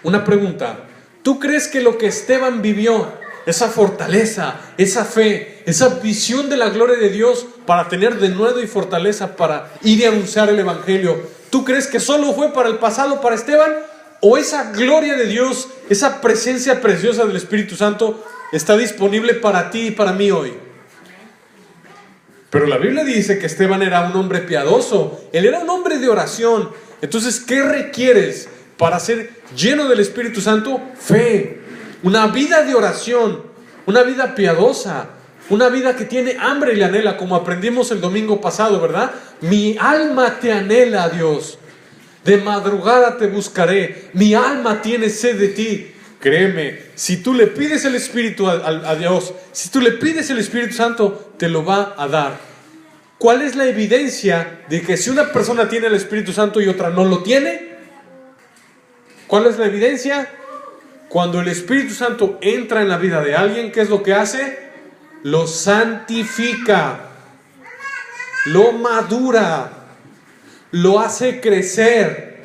Una pregunta. ¿Tú crees que lo que Esteban vivió, esa fortaleza, esa fe, esa visión de la gloria de Dios para tener denuedo y fortaleza para ir y anunciar el Evangelio, ¿tú crees que solo fue para el pasado, para Esteban? ¿O esa gloria de Dios, esa presencia preciosa del Espíritu Santo está disponible para ti y para mí hoy? Pero la Biblia dice que Esteban era un hombre piadoso. Él era un hombre de oración. Entonces, ¿qué requieres para ser lleno del Espíritu Santo? Fe, una vida de oración, una vida piadosa, una vida que tiene hambre y le anhela, como aprendimos el domingo pasado, ¿verdad? Mi alma te anhela, Dios. De madrugada te buscaré. Mi alma tiene sed de ti. Créeme, si tú le pides el Espíritu a Dios, si tú le pides el Espíritu Santo, te lo va a dar. ¿Cuál es la evidencia de que si una persona tiene el Espíritu Santo y otra no lo tiene? ¿Cuál es la evidencia? Cuando el Espíritu Santo entra en la vida de alguien, ¿qué es lo que hace? Lo santifica, lo madura, lo hace crecer,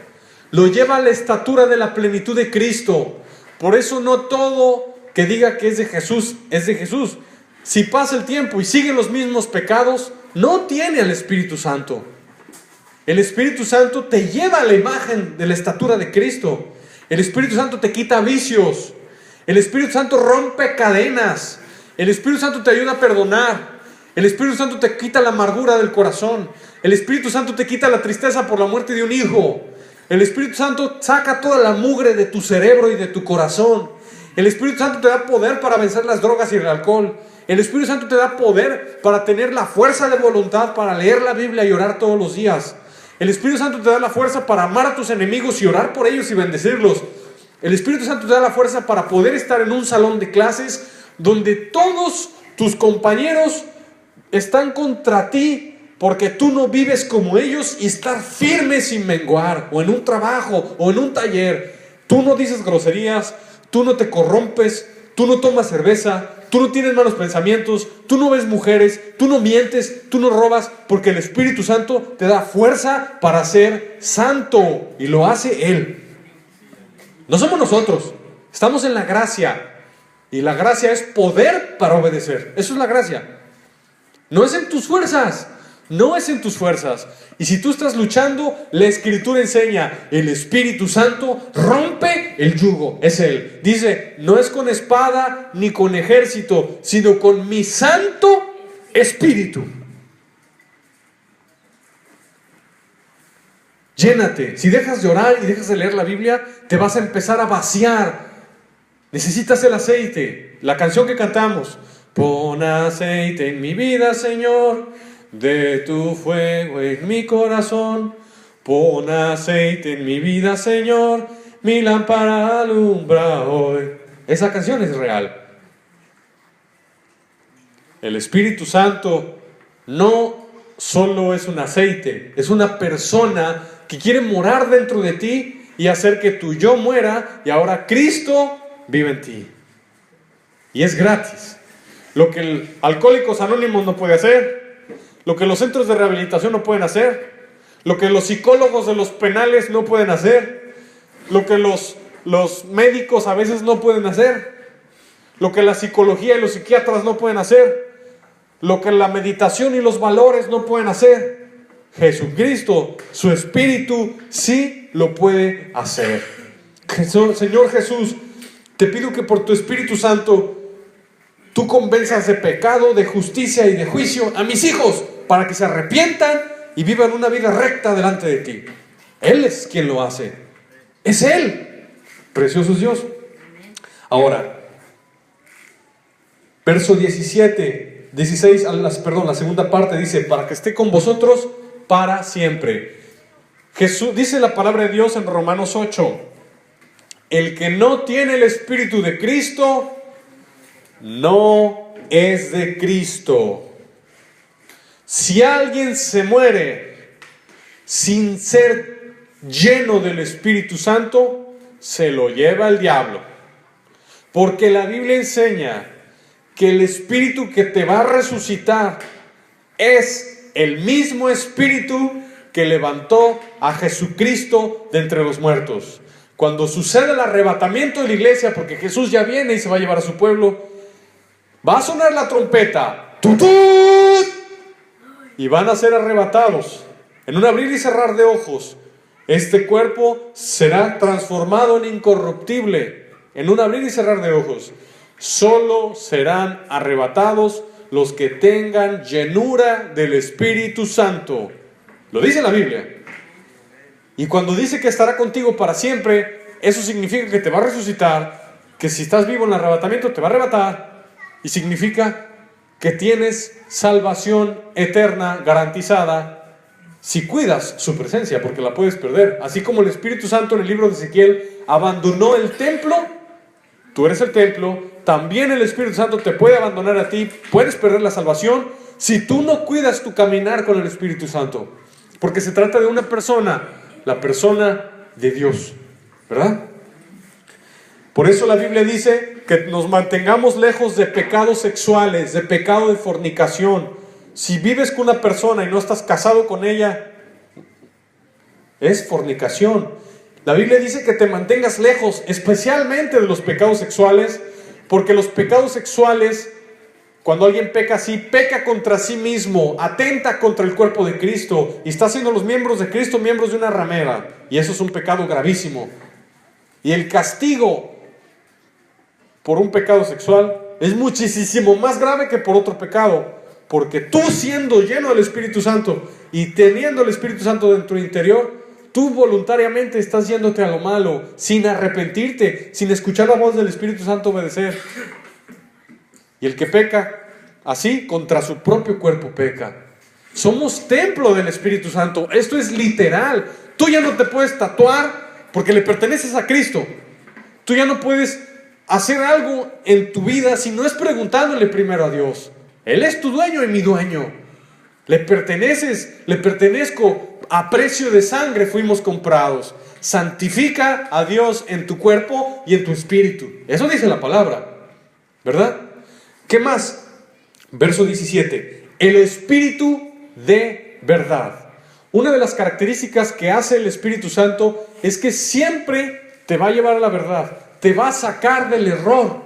lo lleva a la estatura de la plenitud de Cristo. Por eso no todo que diga que es de Jesús, es de Jesús. Si pasa el tiempo y sigue los mismos pecados, no tiene al Espíritu Santo. El Espíritu Santo te lleva a la imagen de la estatura de Cristo. El Espíritu Santo te quita vicios. El Espíritu Santo rompe cadenas. El Espíritu Santo te ayuda a perdonar. El Espíritu Santo te quita la amargura del corazón. El Espíritu Santo te quita la tristeza por la muerte de un hijo. El Espíritu Santo saca toda la mugre de tu cerebro y de tu corazón. El Espíritu Santo te da poder para vencer las drogas y el alcohol. El Espíritu Santo te da poder para tener la fuerza de voluntad para leer la Biblia y orar todos los días. El Espíritu Santo te da la fuerza para amar a tus enemigos y orar por ellos y bendecirlos. El Espíritu Santo te da la fuerza para poder estar en un salón de clases donde todos tus compañeros están contra ti porque tú no vives como ellos y estar firme sin menguar, o en un trabajo o en un taller. Tú no dices groserías, tú no te corrompes, tú no tomas cerveza, tú no tienes malos pensamientos, tú no ves mujeres, tú no mientes, tú no robas, porque el Espíritu Santo te da fuerza para ser santo y lo hace Él. No somos nosotros, estamos en la gracia y la gracia es poder para obedecer. Eso es la gracia. No es en tus fuerzas, no es en tus fuerzas. Y si tú estás luchando, la Escritura enseña, el Espíritu Santo rompe el yugo, es Él. Dice, no es con espada ni con ejército, sino con mi Santo Espíritu. Llénate. Si dejas de orar y dejas de leer la Biblia, te vas a empezar a vaciar. Necesitas el aceite. La canción que cantamos, pon aceite en mi vida, Señor, de tu fuego en mi corazón. Pon aceite en mi vida, Señor, mi lámpara alumbra hoy. Esa canción es real. El Espíritu Santo no solo es un aceite, es una persona que quiere morar dentro de ti y hacer que tu yo muera y ahora Cristo vive en ti. Y es gratis. Lo que el Alcohólicos Anónimos no puede hacer, lo que los centros de rehabilitación no pueden hacer, lo que los psicólogos de los penales no pueden hacer, lo que los médicos a veces no pueden hacer, lo que la psicología y los psiquiatras no pueden hacer, lo que la meditación y los valores no pueden hacer. Jesucristo, su Espíritu, sí lo puede hacer. Señor Jesús, te pido que por tu Espíritu Santo tú convenzas de pecado, de justicia y de juicio a mis hijos para que se arrepientan y vivan una vida recta delante de ti. Él es quien lo hace. Es Él. Precioso es Dios. Ahora, verso 16, la segunda parte dice, para que esté con vosotros para siempre. Jesús, dice la palabra de Dios en Romanos 8, el que no tiene el Espíritu de Cristo, no es de Cristo. Si alguien se muere sin ser lleno del Espíritu Santo, se lo lleva el diablo. Porque la Biblia enseña que el Espíritu que te va a resucitar es el mismo Espíritu que levantó a Jesucristo de entre los muertos. Cuando sucede el arrebatamiento de la iglesia, porque Jesús ya viene y se va a llevar a su pueblo, va a sonar la trompeta, ¡tutut! Y van a ser arrebatados. En un abrir y cerrar de ojos, este cuerpo será transformado en incorruptible. En un abrir y cerrar de ojos, solo serán arrebatados los que tengan llenura del Espíritu Santo. Lo dice la Biblia. Y cuando dice que estará contigo para siempre, eso significa que te va a resucitar, que si estás vivo en el arrebatamiento te va a arrebatar, y significa que tienes salvación eterna garantizada si cuidas su presencia, porque la puedes perder. Así como el Espíritu Santo en el libro de Ezequiel abandonó el templo, tú eres el templo, también el Espíritu Santo te puede abandonar a ti, puedes perder la salvación si tú no cuidas tu caminar con el Espíritu Santo, porque se trata de una persona, la persona de Dios, ¿verdad? Por eso la Biblia dice que nos mantengamos lejos de pecados sexuales, de pecado de fornicación. Si vives con una persona y no estás casado con ella, es fornicación. La Biblia dice que te mantengas lejos, especialmente de los pecados sexuales, porque los pecados sexuales, cuando alguien peca así, peca contra sí mismo, atenta contra el cuerpo de Cristo y está haciendo los miembros de Cristo miembros de una ramera, y eso es un pecado gravísimo. Y el castigo por un pecado sexual es muchísimo más grave que por otro pecado, porque tú siendo lleno del Espíritu Santo y teniendo el Espíritu Santo dentro del interior, tú voluntariamente estás yéndote a lo malo, sin arrepentirte, sin escuchar la voz del Espíritu Santo obedecer. Y el que peca así, contra su propio cuerpo peca. Somos templo del Espíritu Santo. Esto es literal. Tú ya no te puedes tatuar porque le perteneces a Cristo. Tú ya no puedes hacer algo en tu vida si no es preguntándole primero a Dios. Él es tu dueño y mi dueño. Le perteneces, le pertenezco. A precio de sangre fuimos comprados. Santifica a Dios en tu cuerpo y en tu espíritu. Eso dice la palabra, ¿verdad? ¿Qué más? Verso 17. El Espíritu de verdad. Una de las características que hace el Espíritu Santo es que siempre te va a llevar a la verdad. Te va a sacar del error.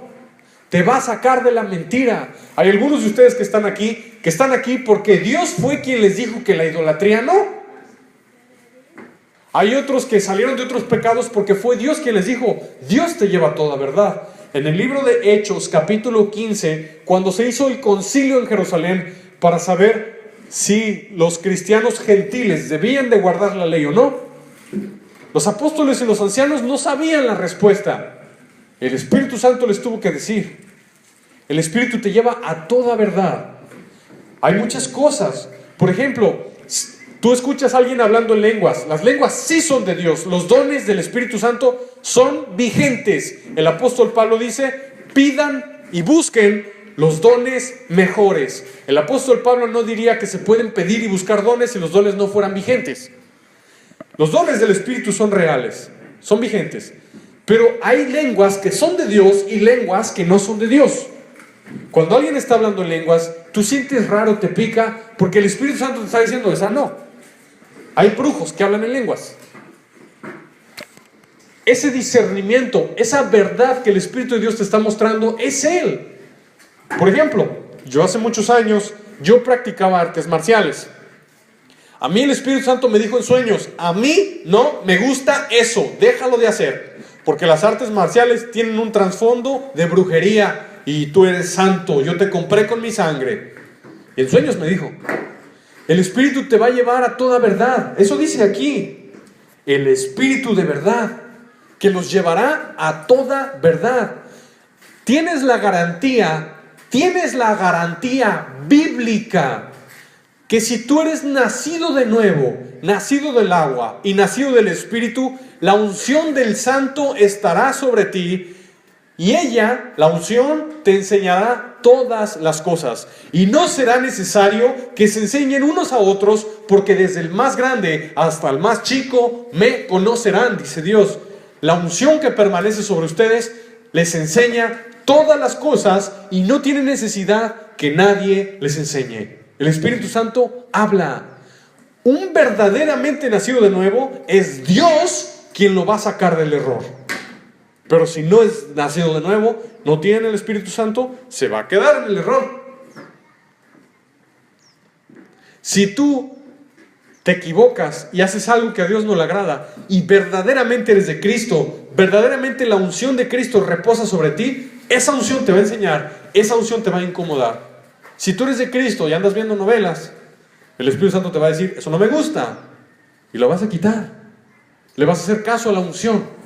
Te va a sacar de la mentira. Hay algunos de ustedes que están aquí porque Dios fue quien les dijo que la idolatría no. Hay otros que salieron de otros pecados porque fue Dios quien les dijo. Dios te lleva a toda verdad. En el libro de Hechos, capítulo 15, cuando se hizo el concilio en Jerusalén para saber si los cristianos gentiles debían de guardar la ley o no, los apóstoles y los ancianos no sabían la respuesta. El Espíritu Santo les tuvo que decir. El Espíritu te lleva a toda verdad. Hay muchas cosas. Por ejemplo, tú escuchas a alguien hablando en lenguas. Las lenguas sí son de Dios. Los dones del Espíritu Santo son vigentes. El apóstol Pablo dice, pidan y busquen los dones mejores. El apóstol Pablo no diría que se pueden pedir y buscar dones si los dones no fueran vigentes. Los dones del Espíritu son reales, son vigentes. Pero hay lenguas que son de Dios y lenguas que no son de Dios. Cuando alguien está hablando en lenguas, tú sientes raro, te pica, porque el Espíritu Santo te está diciendo esa no. Hay brujos que hablan en lenguas. Ese discernimiento, esa verdad que el Espíritu de Dios te está mostrando, es Él. Por ejemplo, yo hace muchos años, yo practicaba artes marciales. A mí el Espíritu Santo me dijo en sueños, a mí no me gusta eso, déjalo de hacer. Porque las artes marciales tienen un trasfondo de brujería y tú eres santo, yo te compré con mi sangre. Y en sueños me dijo, el Espíritu te va a llevar a toda verdad. Eso dice aquí, el Espíritu de verdad, que los llevará a toda verdad. Tienes la garantía bíblica que si tú eres nacido de nuevo, nacido del agua y nacido del Espíritu, la unción del Santo estará sobre ti y ella, la unción, te enseñará todas las cosas. Y no será necesario que se enseñen unos a otros, porque desde el más grande hasta el más chico me conocerán, dice Dios. La unción que permanece sobre ustedes les enseña todas las cosas y no tiene necesidad que nadie les enseñe. El Espíritu Santo habla. Un verdaderamente nacido de nuevo es Dios quien lo va a sacar del error. Pero si no es nacido de nuevo, no tiene el Espíritu Santo, se va a quedar en el error. Si tú te equivocas y haces algo que a Dios no le agrada y verdaderamente eres de Cristo, verdaderamente la unción de Cristo reposa sobre ti, esa unción te va a enseñar, esa unción te va a incomodar. Si tú eres de Cristo y andas viendo novelas, el Espíritu Santo te va a decir, eso no me gusta, y lo vas a quitar. Le vas a hacer caso a la unción.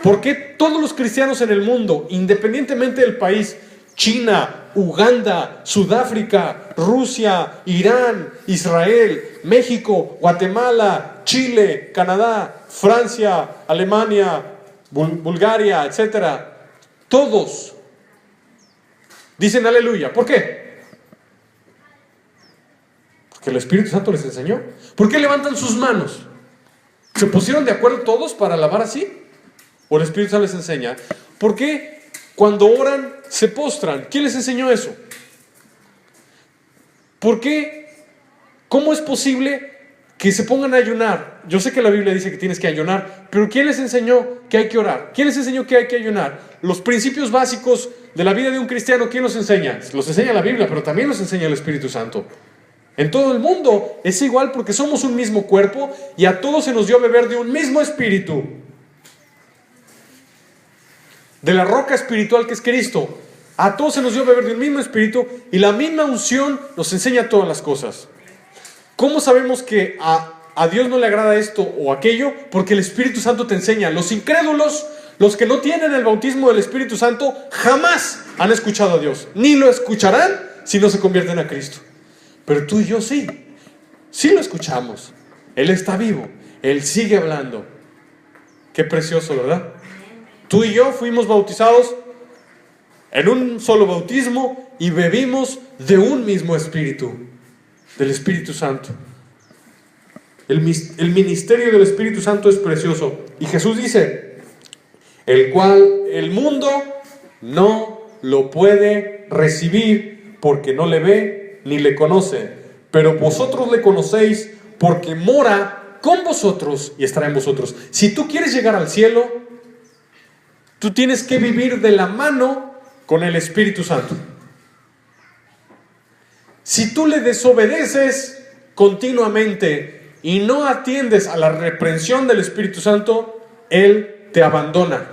¿Por qué todos los cristianos en el mundo, independientemente del país, China, Uganda, Sudáfrica, Rusia, Irán, Israel, México, Guatemala, Chile, Canadá, Francia, Alemania, Bulgaria, etcétera, todos dicen aleluya? ¿Por qué? Porque el Espíritu Santo les enseñó. ¿Por qué levantan sus manos? ¿Se pusieron de acuerdo todos para alabar así? ¿O el Espíritu Santo les enseña? ¿Por qué cuando oran se postran? ¿Quién les enseñó eso? ¿Por qué? ¿Cómo es posible que se pongan a ayunar? Yo sé que la Biblia dice que tienes que ayunar, pero ¿quién les enseñó que hay que orar? ¿Quién les enseñó que hay que ayunar? Los principios básicos de la vida de un cristiano, ¿quién los enseña? Los enseña la Biblia, pero también los enseña el Espíritu Santo. En todo el mundo es igual porque somos un mismo cuerpo y a todos se nos dio a beber de un mismo espíritu. De la roca espiritual que es Cristo. A todos se nos dio a beber de un mismo espíritu y la misma unción nos enseña todas las cosas. ¿Cómo sabemos que a Dios no le agrada esto o aquello? Porque el Espíritu Santo te enseña. Los incrédulos, los que no tienen el bautismo del Espíritu Santo, jamás han escuchado a Dios. Ni lo escucharán si no se convierten a Cristo. Pero tú y yo sí lo escuchamos. Él está vivo, Él sigue hablando. Qué precioso, ¿verdad? Tú y yo fuimos bautizados en un solo bautismo y bebimos de un mismo Espíritu, del Espíritu Santo. El ministerio del Espíritu Santo es precioso. Y Jesús dice, el cual el mundo no lo puede recibir porque no le ve ni le conoce, pero vosotros le conocéis porque mora con vosotros y estará en vosotros. Si tú quieres llegar al cielo, tú tienes que vivir de la mano con el Espíritu Santo. Si tú le desobedeces continuamente y no atiendes a la reprensión del Espíritu Santo, Él te abandona.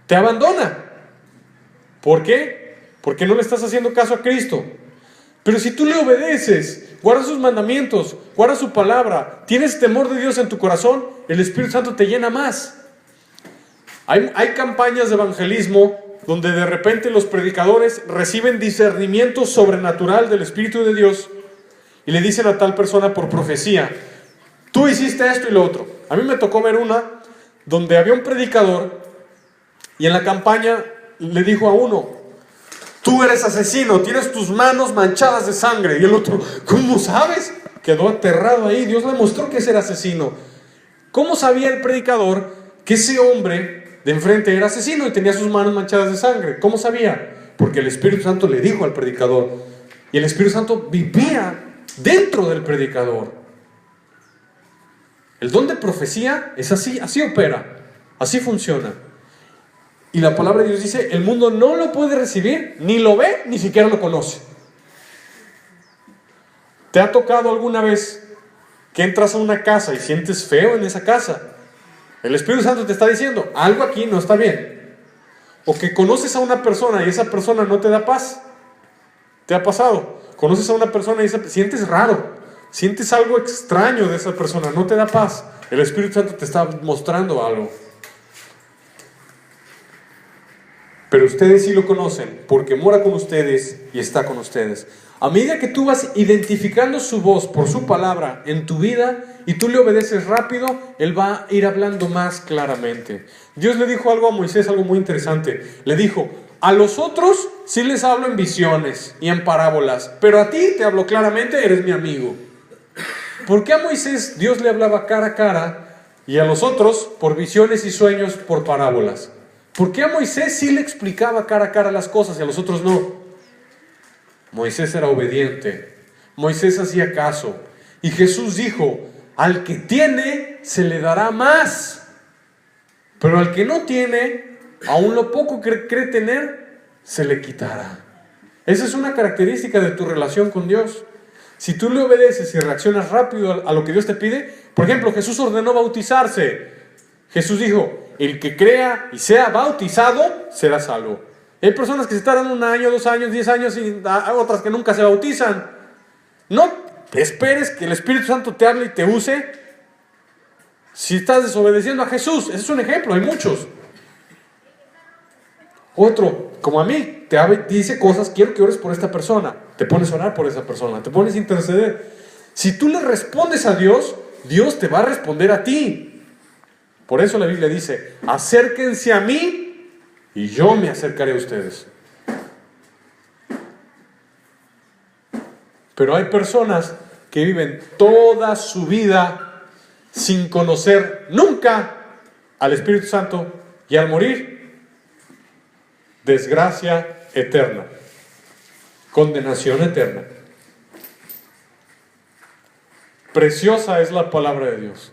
Te abandona. ¿Por qué? Porque no le estás haciendo caso a Cristo. Pero si tú le obedeces, guardas sus mandamientos, guardas su palabra, tienes temor de Dios en tu corazón, el Espíritu Santo te llena más. Hay campañas de evangelismo donde de repente los predicadores reciben discernimiento sobrenatural del Espíritu de Dios y le dicen a tal persona por profecía, tú hiciste esto y lo otro. A mí me tocó ver una donde había un predicador y en la campaña le dijo a uno, tú eres asesino, tienes tus manos manchadas de sangre. Y el otro, ¿cómo sabes? Quedó aterrado ahí. Dios le mostró que ese era asesino. ¿Cómo sabía el predicador que ese hombre de enfrente era asesino y tenía sus manos manchadas de sangre? ¿Cómo sabía? Porque el Espíritu Santo le dijo al predicador. Y el Espíritu Santo vivía dentro del predicador. El don de profecía es así, así opera, así funciona. Y la palabra de Dios dice, el mundo no lo puede recibir, ni lo ve, ni siquiera lo conoce. ¿Te ha tocado alguna vez que entras a una casa y sientes feo en esa casa? El Espíritu Santo te está diciendo, algo aquí no está bien. O que conoces a una persona y esa persona no te da paz. ¿Te ha pasado? Conoces a una persona y sientes raro, sientes algo extraño de esa persona, no te da paz. El Espíritu Santo te está mostrando algo. Pero ustedes sí lo conocen, porque mora con ustedes y está con ustedes. A medida que tú vas identificando su voz por su palabra en tu vida y tú le obedeces rápido, Él va a ir hablando más claramente. Dios le dijo algo a Moisés, algo muy interesante. Le dijo, a los otros sí les hablo en visiones y en parábolas, pero a ti te hablo claramente, eres mi amigo. ¿Por qué a Moisés Dios le hablaba cara a cara y a los otros por visiones y sueños, por parábolas? ¿Por qué a Moisés sí le explicaba cara a cara las cosas y a los otros no? Moisés era obediente, Moisés hacía caso. Y Jesús dijo, al que tiene se le dará más, pero al que no tiene, aún lo poco que cree tener, se le quitará. Esa es una característica de tu relación con Dios. Si tú le obedeces y reaccionas rápido a lo que Dios te pide, por ejemplo, Jesús ordenó bautizarse. Jesús dijo, el que crea y sea bautizado será salvo. Hay personas que se tardan 1 año, 2 años, 10 años y otras que nunca se bautizan. No esperes que el Espíritu Santo te hable y te use si estás desobedeciendo a Jesús. Ese es un ejemplo, hay muchos. Otro, como a mí, te dice cosas, quiero que ores por esta persona. Te pones a orar por esa persona, te pones a interceder. Si tú le respondes a Dios, Dios te va a responder a ti. Por eso la Biblia dice, acérquense a mí y yo me acercaré a ustedes. Pero hay personas que viven toda su vida sin conocer nunca al Espíritu Santo y al morir, desgracia eterna, condenación eterna. Preciosa es la palabra de Dios.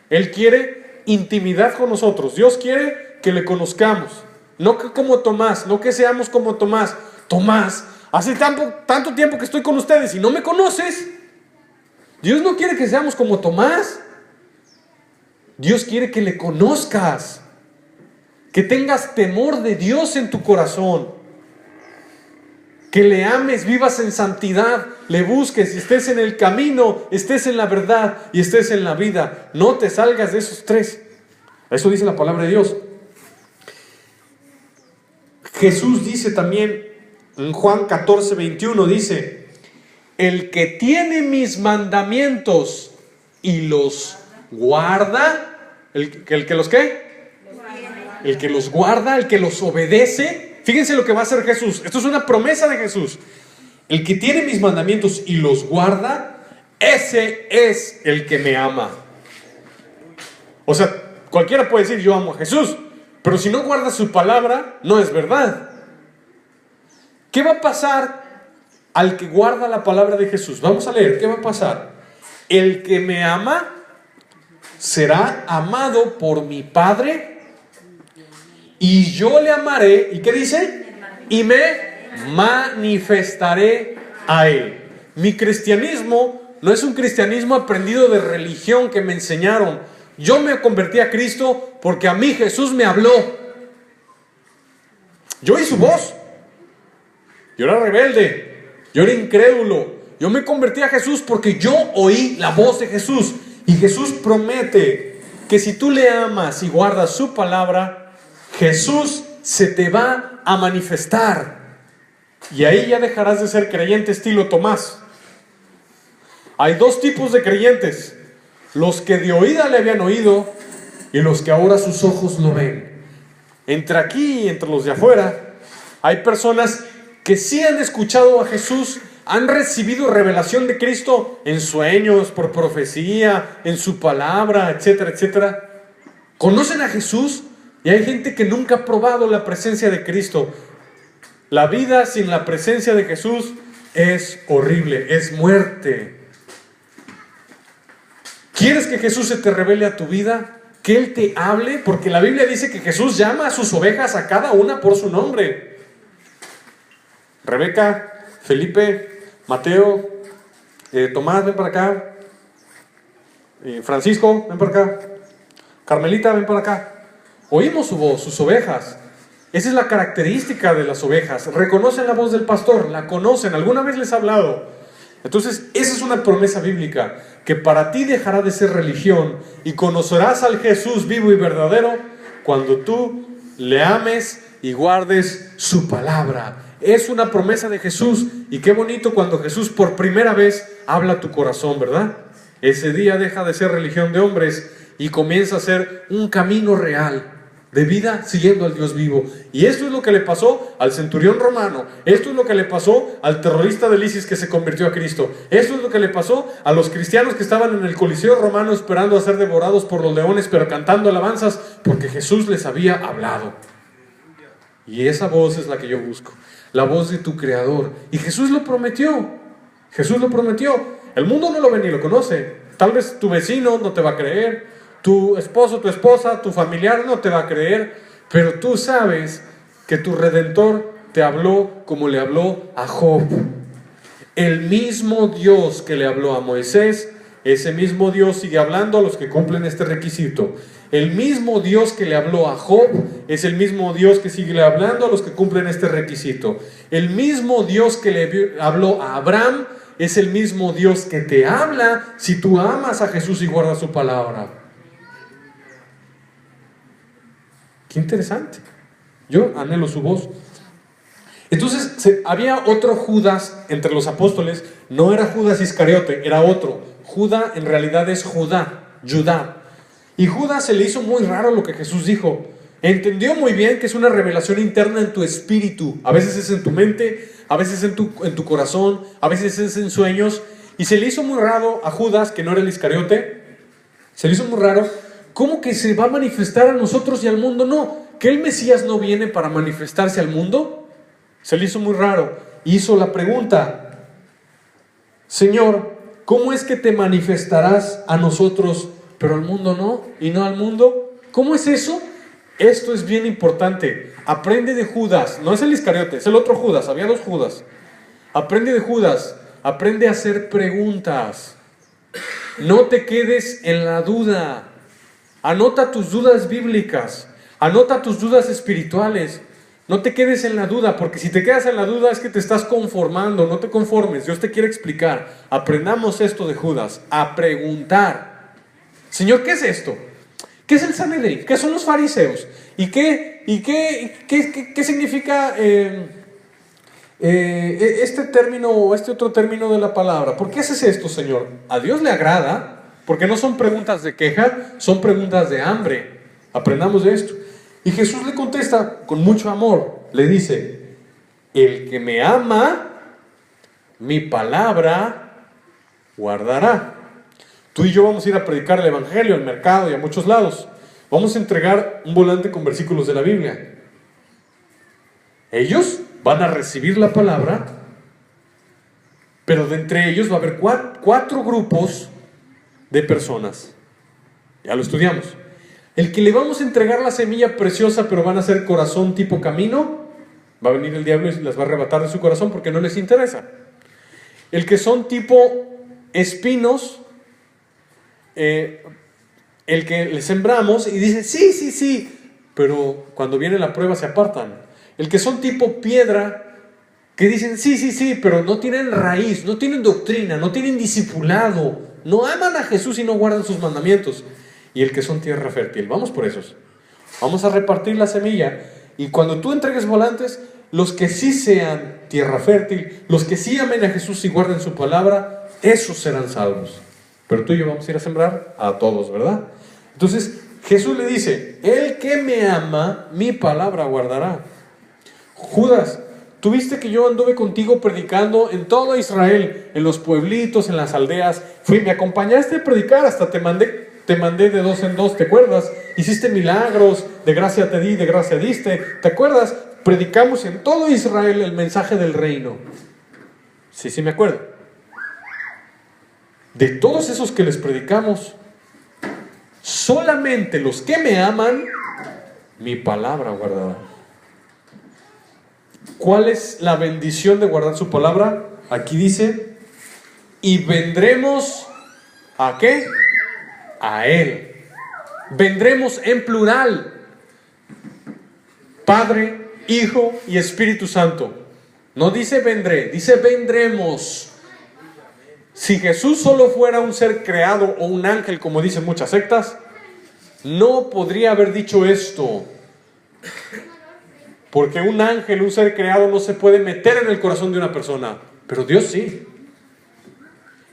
Él quiere intimidad con nosotros. Dios quiere que le conozcamos. No que como Tomás, no que seamos como Tomás. Tomás, hace tanto tiempo que estoy con ustedes y no me conoces. Dios no quiere que seamos como Tomás. Dios quiere que le conozcas, que tengas temor de Dios en tu corazón, que le ames, vivas en santidad, le busques y estés en el camino, estés en la verdad y estés en la vida. No te salgas de esos tres. Eso dice la palabra de Dios. Jesús dice también en Juan 14, 21, dice, el que tiene mis mandamientos y los guarda, ¿el que los qué? El que los guarda, el que los obedece. Fíjense lo que va a hacer Jesús. Esto es una promesa de Jesús. El que tiene mis mandamientos y los guarda, ese es el que me ama. O sea, cualquiera puede decir yo amo a Jesús, pero si no guarda su palabra, no es verdad. ¿Qué va a pasar al que guarda la palabra de Jesús? Vamos a leer, ¿qué va a pasar? El que me ama será amado por mi Padre y yo le amaré. ¿Y qué dice? Y me manifestaré a Él. Mi cristianismo no es un cristianismo aprendido de religión que me enseñaron. Yo me convertí a Cristo porque a mí Jesús me habló. Yo oí su voz. Yo era rebelde. Yo era incrédulo. Yo me convertí a Jesús porque yo oí la voz de Jesús. Y Jesús promete que si tú le amas y guardas su palabra, Jesús se te va a manifestar. Y ahí ya dejarás de ser creyente estilo Tomás. Hay 2 tipos de creyentes: los que de oída le habían oído y los que ahora sus ojos lo ven. Entre aquí y entre los de afuera hay personas que sí han escuchado a Jesús, han recibido revelación de Cristo en sueños, por profecía, en su palabra, etcétera, etcétera. Conocen a Jesús y hay gente que nunca ha probado la presencia de Cristo. La vida sin la presencia de Jesús es horrible, es muerte. ¿Quieres que Jesús se te revele a tu vida? Que Él te hable, porque la Biblia dice que Jesús llama a sus ovejas a cada una por su nombre. Rebeca, Felipe, Mateo, Tomás, ven para acá. Francisco, ven para acá. Carmelita, ven para acá. Oímos su voz, sus ovejas. Esa es la característica de las ovejas. Reconocen la voz del pastor, la conocen, alguna vez les ha hablado. Entonces, esa es una promesa bíblica, que para ti dejará de ser religión y conocerás al Jesús vivo y verdadero cuando tú le ames y guardes su palabra. Es una promesa de Jesús, y qué bonito cuando Jesús por primera vez habla a tu corazón, ¿verdad? Ese día deja de ser religión de hombres y comienza a ser un camino real de vida siguiendo al Dios vivo. Y esto es lo que le pasó al centurión romano. Esto es lo que le pasó al terrorista del ISIS que se convirtió a Cristo. Esto es lo que le pasó a los cristianos que estaban en el Coliseo romano esperando a ser devorados por los leones, pero cantando alabanzas porque Jesús les había hablado. Y esa voz es la que yo busco, la voz de tu Creador. Y Jesús lo prometió. Jesús lo prometió. El mundo no lo ve ni lo conoce. Tal vez tu vecino no te va a creer, tu esposo, tu esposa, tu familiar no te va a creer, pero tú sabes que tu Redentor te habló como le habló a Job. El mismo Dios que le habló a Moisés, ese mismo Dios sigue hablando a los que cumplen este requisito. El mismo Dios que le habló a Job es el mismo Dios que sigue hablando a los que cumplen este requisito. El mismo Dios que le habló a Abraham es el mismo Dios que te habla si tú amas a Jesús y guardas su palabra. Qué interesante. Yo anhelo su voz. Entonces había otro Judas entre los apóstoles. No era Judas Iscariote, era otro. Judá en realidad es Judá. Y Judas se le hizo muy raro lo que Jesús dijo. Entendió muy bien que es una revelación interna en tu espíritu. A veces es en tu mente, a veces en tu corazón, a veces es en sueños. Y se le hizo muy raro a Judas, que no era el Iscariote. Se le hizo muy raro. ¿Cómo que se va a manifestar a nosotros y al mundo? No, que el Mesías no viene para manifestarse al mundo. Se le hizo muy raro. Hizo la pregunta: Señor, ¿cómo es que te manifestarás a nosotros, pero al mundo no? ¿Y no al mundo? ¿Cómo es eso? Esto es bien importante. Aprende de Judas. No es el Iscariote, es el otro Judas. Había dos Judas. Aprende de Judas. Aprende a hacer preguntas. No te quedes en la duda. Anota tus dudas bíblicas, anota tus dudas espirituales. No te quedes en la duda, porque si te quedas en la duda es que te estás conformando. No te conformes, Dios te quiere explicar. Aprendamos esto de Judas, a preguntar. Señor, ¿qué es esto? ¿Qué es el Sanedrín? ¿Qué son los fariseos? ¿Y qué significa este término o este otro término de la palabra? ¿Por qué haces esto, Señor? ¿A Dios le agrada? Porque no son preguntas de queja, son preguntas de hambre. Aprendamos de esto. Y Jesús le contesta con mucho amor. Le dice: el que me ama, mi palabra guardará. Tú y yo vamos a ir a predicar el evangelio al mercado y a muchos lados. Vamos a entregar un volante con versículos de la Biblia. Ellos van a recibir la palabra, pero de entre ellos va a haber cuatro grupos de personas. Ya lo estudiamos. El que le vamos a entregar la semilla preciosa, pero van a ser corazón tipo camino, va a venir el diablo y las va a arrebatar de su corazón porque no les interesa. El que son tipo espinos, el que le sembramos y dice sí, pero cuando viene la prueba se apartan. El que son tipo piedra, que dicen sí, pero no tienen raíz, no tienen doctrina, no tienen discipulado, no aman a Jesús y no guardan sus mandamientos. Y el que son tierra fértil. Vamos por esos. Vamos a repartir la semilla. Y cuando tú entregues volantes, los que sí sean tierra fértil, los que sí amen a Jesús y guarden su palabra, esos serán salvos. Pero tú y yo vamos a ir a sembrar a todos, ¿verdad? Entonces Jesús le dice: el que me ama, mi palabra guardará. Judas, ¿tú viste que yo anduve contigo predicando en todo Israel, en los pueblitos, en las aldeas? Me acompañaste a predicar, hasta te mandé de 2 en 2, ¿te acuerdas? Hiciste milagros, de gracia te di, de gracia diste, ¿te acuerdas? Predicamos en todo Israel el mensaje del reino. Sí, me acuerdo. De todos esos que les predicamos, solamente los que me aman, mi palabra guardará. ¿Cuál es la bendición de guardar su palabra? Aquí dice: y vendremos ¿a qué? A Él. Vendremos en plural. Padre, Hijo y Espíritu Santo. No dice vendré, dice vendremos. Si Jesús solo fuera un ser creado o un ángel, como dicen muchas sectas, no podría haber dicho esto. Porque un ángel, un ser creado, no se puede meter en el corazón de una persona. Pero Dios sí.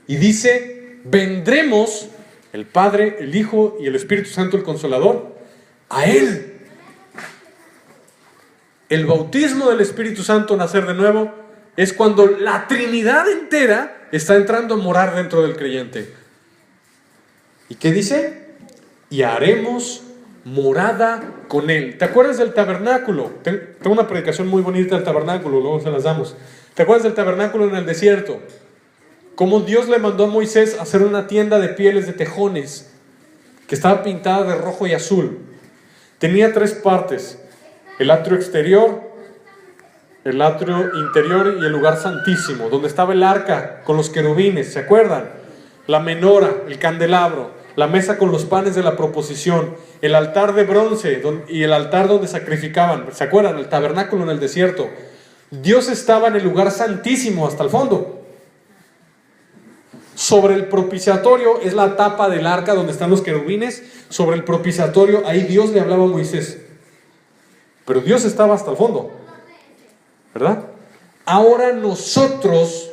Y dice, vendremos, el Padre, el Hijo y el Espíritu Santo, el Consolador, a Él. El bautismo del Espíritu Santo, nacer de nuevo, es cuando la Trinidad entera está entrando a morar dentro del creyente. ¿Y qué dice? Y haremos morada con Él. ¿Te acuerdas del tabernáculo? Tengo una predicación muy bonita del tabernáculo, luego se las damos. ¿Te acuerdas del tabernáculo en el desierto? Cómo Dios le mandó a Moisés a hacer una tienda de pieles de tejones, que estaba pintada de rojo y azul. Tenía 3 partes. El atrio exterior, el atrio interior y el lugar santísimo, donde estaba el arca con los querubines, ¿se acuerdan? La menora, el candelabro, la mesa con los panes de la proposición, el altar de bronce y el altar donde sacrificaban, ¿se acuerdan? El tabernáculo en el desierto. Dios estaba en el lugar santísimo hasta el fondo. Sobre el propiciatorio es la tapa del arca donde están los querubines. Sobre el propiciatorio, ahí Dios le hablaba a Moisés. Pero Dios estaba hasta el fondo, ¿verdad? Ahora nosotros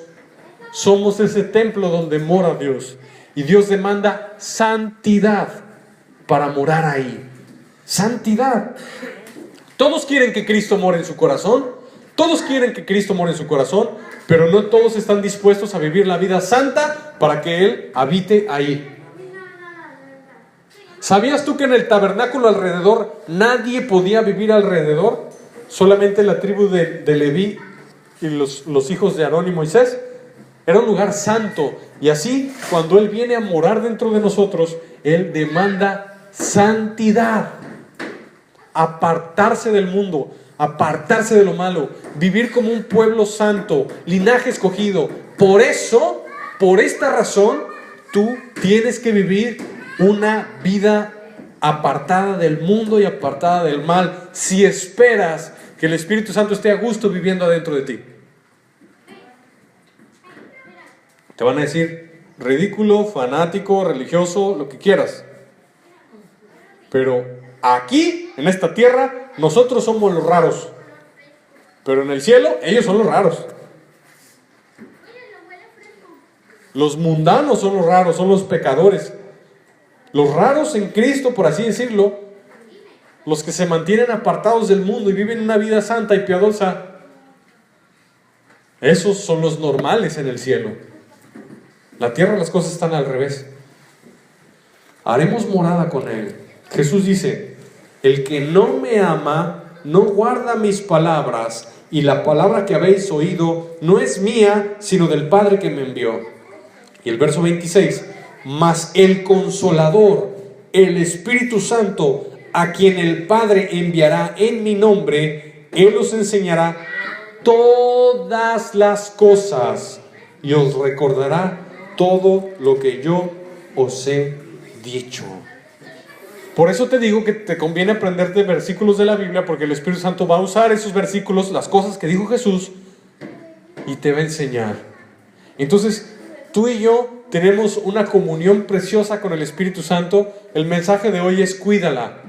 somos ese templo donde mora Dios. Y Dios demanda santidad para morar ahí. Santidad. Todos quieren que Cristo more en su corazón. Todos quieren que Cristo more en su corazón. Pero no todos están dispuestos a vivir la vida santa para que Él habite ahí. ¿Sabías tú que en el tabernáculo alrededor nadie podía vivir alrededor? Solamente la tribu de Leví y los hijos de Aarón y Moisés. Era un lugar santo. Y así, cuando Él viene a morar dentro de nosotros, Él demanda santidad. Apartarse del mundo, apartarse de lo malo, vivir como un pueblo santo, linaje escogido. Por eso, por esta razón, tú tienes que vivir una vida apartada del mundo y apartada del mal, si esperas que el Espíritu Santo esté a gusto viviendo adentro de ti. Te van a decir ridículo, fanático, religioso, lo que quieras. Pero aquí, en esta tierra, nosotros somos los raros. Pero en el cielo, ellos son los raros. Los mundanos son los raros, son los pecadores. Los raros en Cristo, por así decirlo, los que se mantienen apartados del mundo y viven una vida santa y piadosa, esos son los normales en el cielo. La tierra, las cosas están al revés. Haremos morada con Él. Jesús dice, el que no me ama, no guarda mis palabras, y la palabra que habéis oído no es mía, sino del Padre que me envió. Y el verso 26, mas el Consolador, el Espíritu Santo, a quien el Padre enviará en mi nombre, Él os enseñará todas las cosas y os recordará todo lo que yo os he dicho. Por eso te digo que te conviene aprenderte versículos de la Biblia, porque el Espíritu Santo va a usar esos versículos, las cosas que dijo Jesús, y te va a enseñar. Entonces, tú y yo tenemos una comunión preciosa con el Espíritu Santo. El mensaje de hoy es cuídala.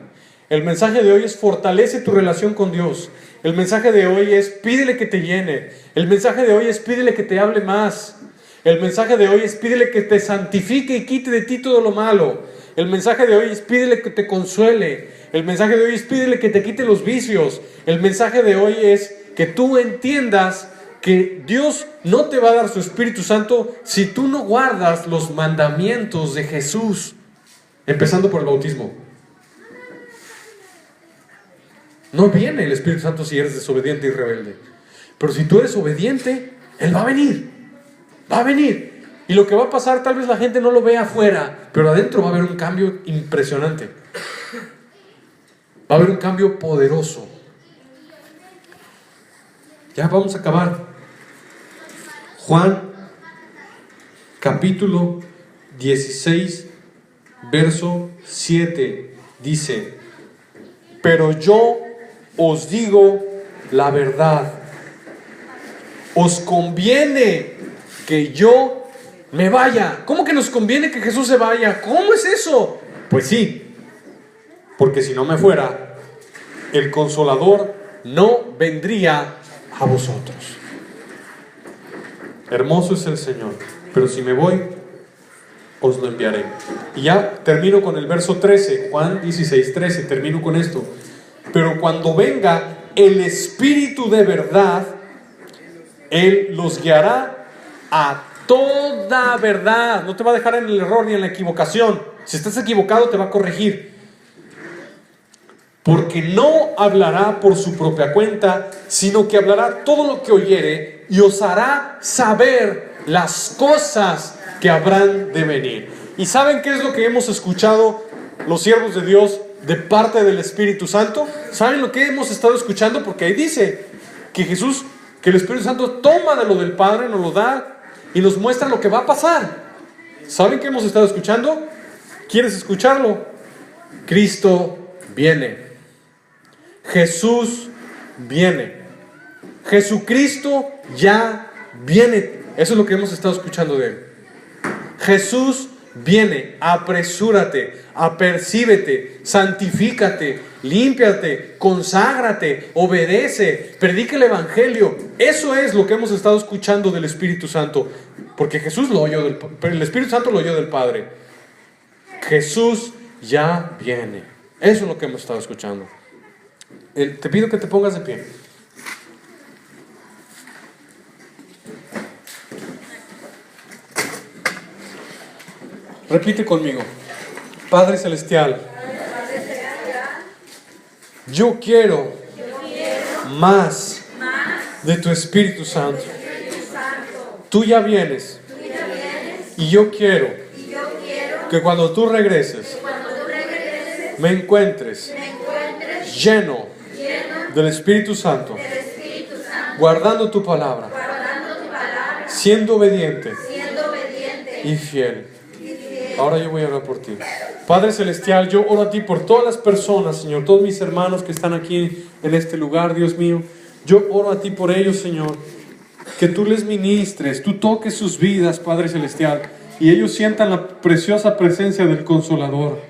El mensaje de hoy es fortalece tu relación con Dios. El mensaje de hoy es pídele que te llene. El mensaje de hoy es pídele que te hable más. El mensaje de hoy es pídele que te santifique y quite de ti todo lo malo. El mensaje de hoy es pídele que te consuele. El mensaje de hoy es pídele que te quite los vicios. El mensaje de hoy es que tú entiendas que Dios no te va a dar su Espíritu Santo si tú no guardas los mandamientos de Jesús, empezando por el bautismo. No viene el Espíritu Santo si eres desobediente y rebelde. Pero si tú eres obediente, Él va a venir. Va a venir. Y lo que va a pasar, tal vez la gente no lo vea afuera, pero adentro va a haber un cambio impresionante. Va a haber un cambio poderoso. Ya vamos a acabar. Juan, capítulo 16, verso 7. dice: pero yo os digo la verdad. Os conviene que yo me vaya. ¿Cómo que nos conviene que Jesús se vaya? ¿Cómo es eso? Pues sí, porque si no me fuera, el Consolador no vendría a vosotros. Hermoso es el Señor, pero si me voy, os lo enviaré. Y ya termino con el verso 13, Juan 16, 13, termino con esto. Pero cuando venga el Espíritu de verdad, Él los guiará a toda verdad. No te va a dejar en el error ni en la equivocación. Si estás equivocado, te va a corregir. Porque no hablará por su propia cuenta, sino que hablará todo lo que oyere y os hará saber las cosas que habrán de venir. ¿Y saben qué es lo que hemos escuchado los siervos de Dios de parte del Espíritu Santo? ¿Saben lo que hemos estado escuchando? Porque ahí dice que Jesús, que el Espíritu Santo toma de lo del Padre, nos lo da y nos muestra lo que va a pasar. ¿Saben qué hemos estado escuchando? ¿Quieres escucharlo? Cristo viene. Jesús viene. Jesucristo ya viene. Eso es lo que hemos estado escuchando de Él. Jesús viene. Apresúrate, apercíbete, santifícate, límpiate, conságrate, obedece, predica el Evangelio. Eso es lo que hemos estado escuchando del Espíritu Santo. Porque Jesús lo oyó el Espíritu Santo lo oyó del Padre. Jesús ya viene. Eso es lo que hemos estado escuchando. Te pido que te pongas de pie. Repite conmigo. Padre Celestial, yo quiero más de tu Espíritu Santo. Tú ya vienes. Y yo quiero que cuando tú regreses, me encuentres lleno del Espíritu Santo, guardando tu palabra, siendo obediente y fiel. Ahora yo voy a orar por ti. Padre Celestial, yo oro a ti por todas las personas, Señor, todos mis hermanos que están aquí en este lugar, Dios mío. Yo oro a ti por ellos, Señor, que tú les ministres, tú toques sus vidas, Padre Celestial, y ellos sientan la preciosa presencia del Consolador.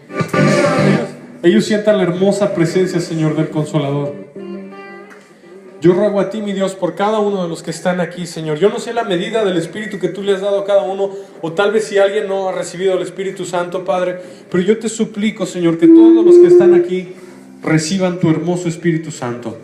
Ellos sientan la hermosa presencia, Señor, del Consolador. Yo ruego a ti, mi Dios, por cada uno de los que están aquí, Señor. Yo no sé la medida del Espíritu que tú le has dado a cada uno, o tal vez si alguien no ha recibido el Espíritu Santo, Padre, pero yo te suplico, Señor, que todos los que están aquí reciban tu hermoso Espíritu Santo.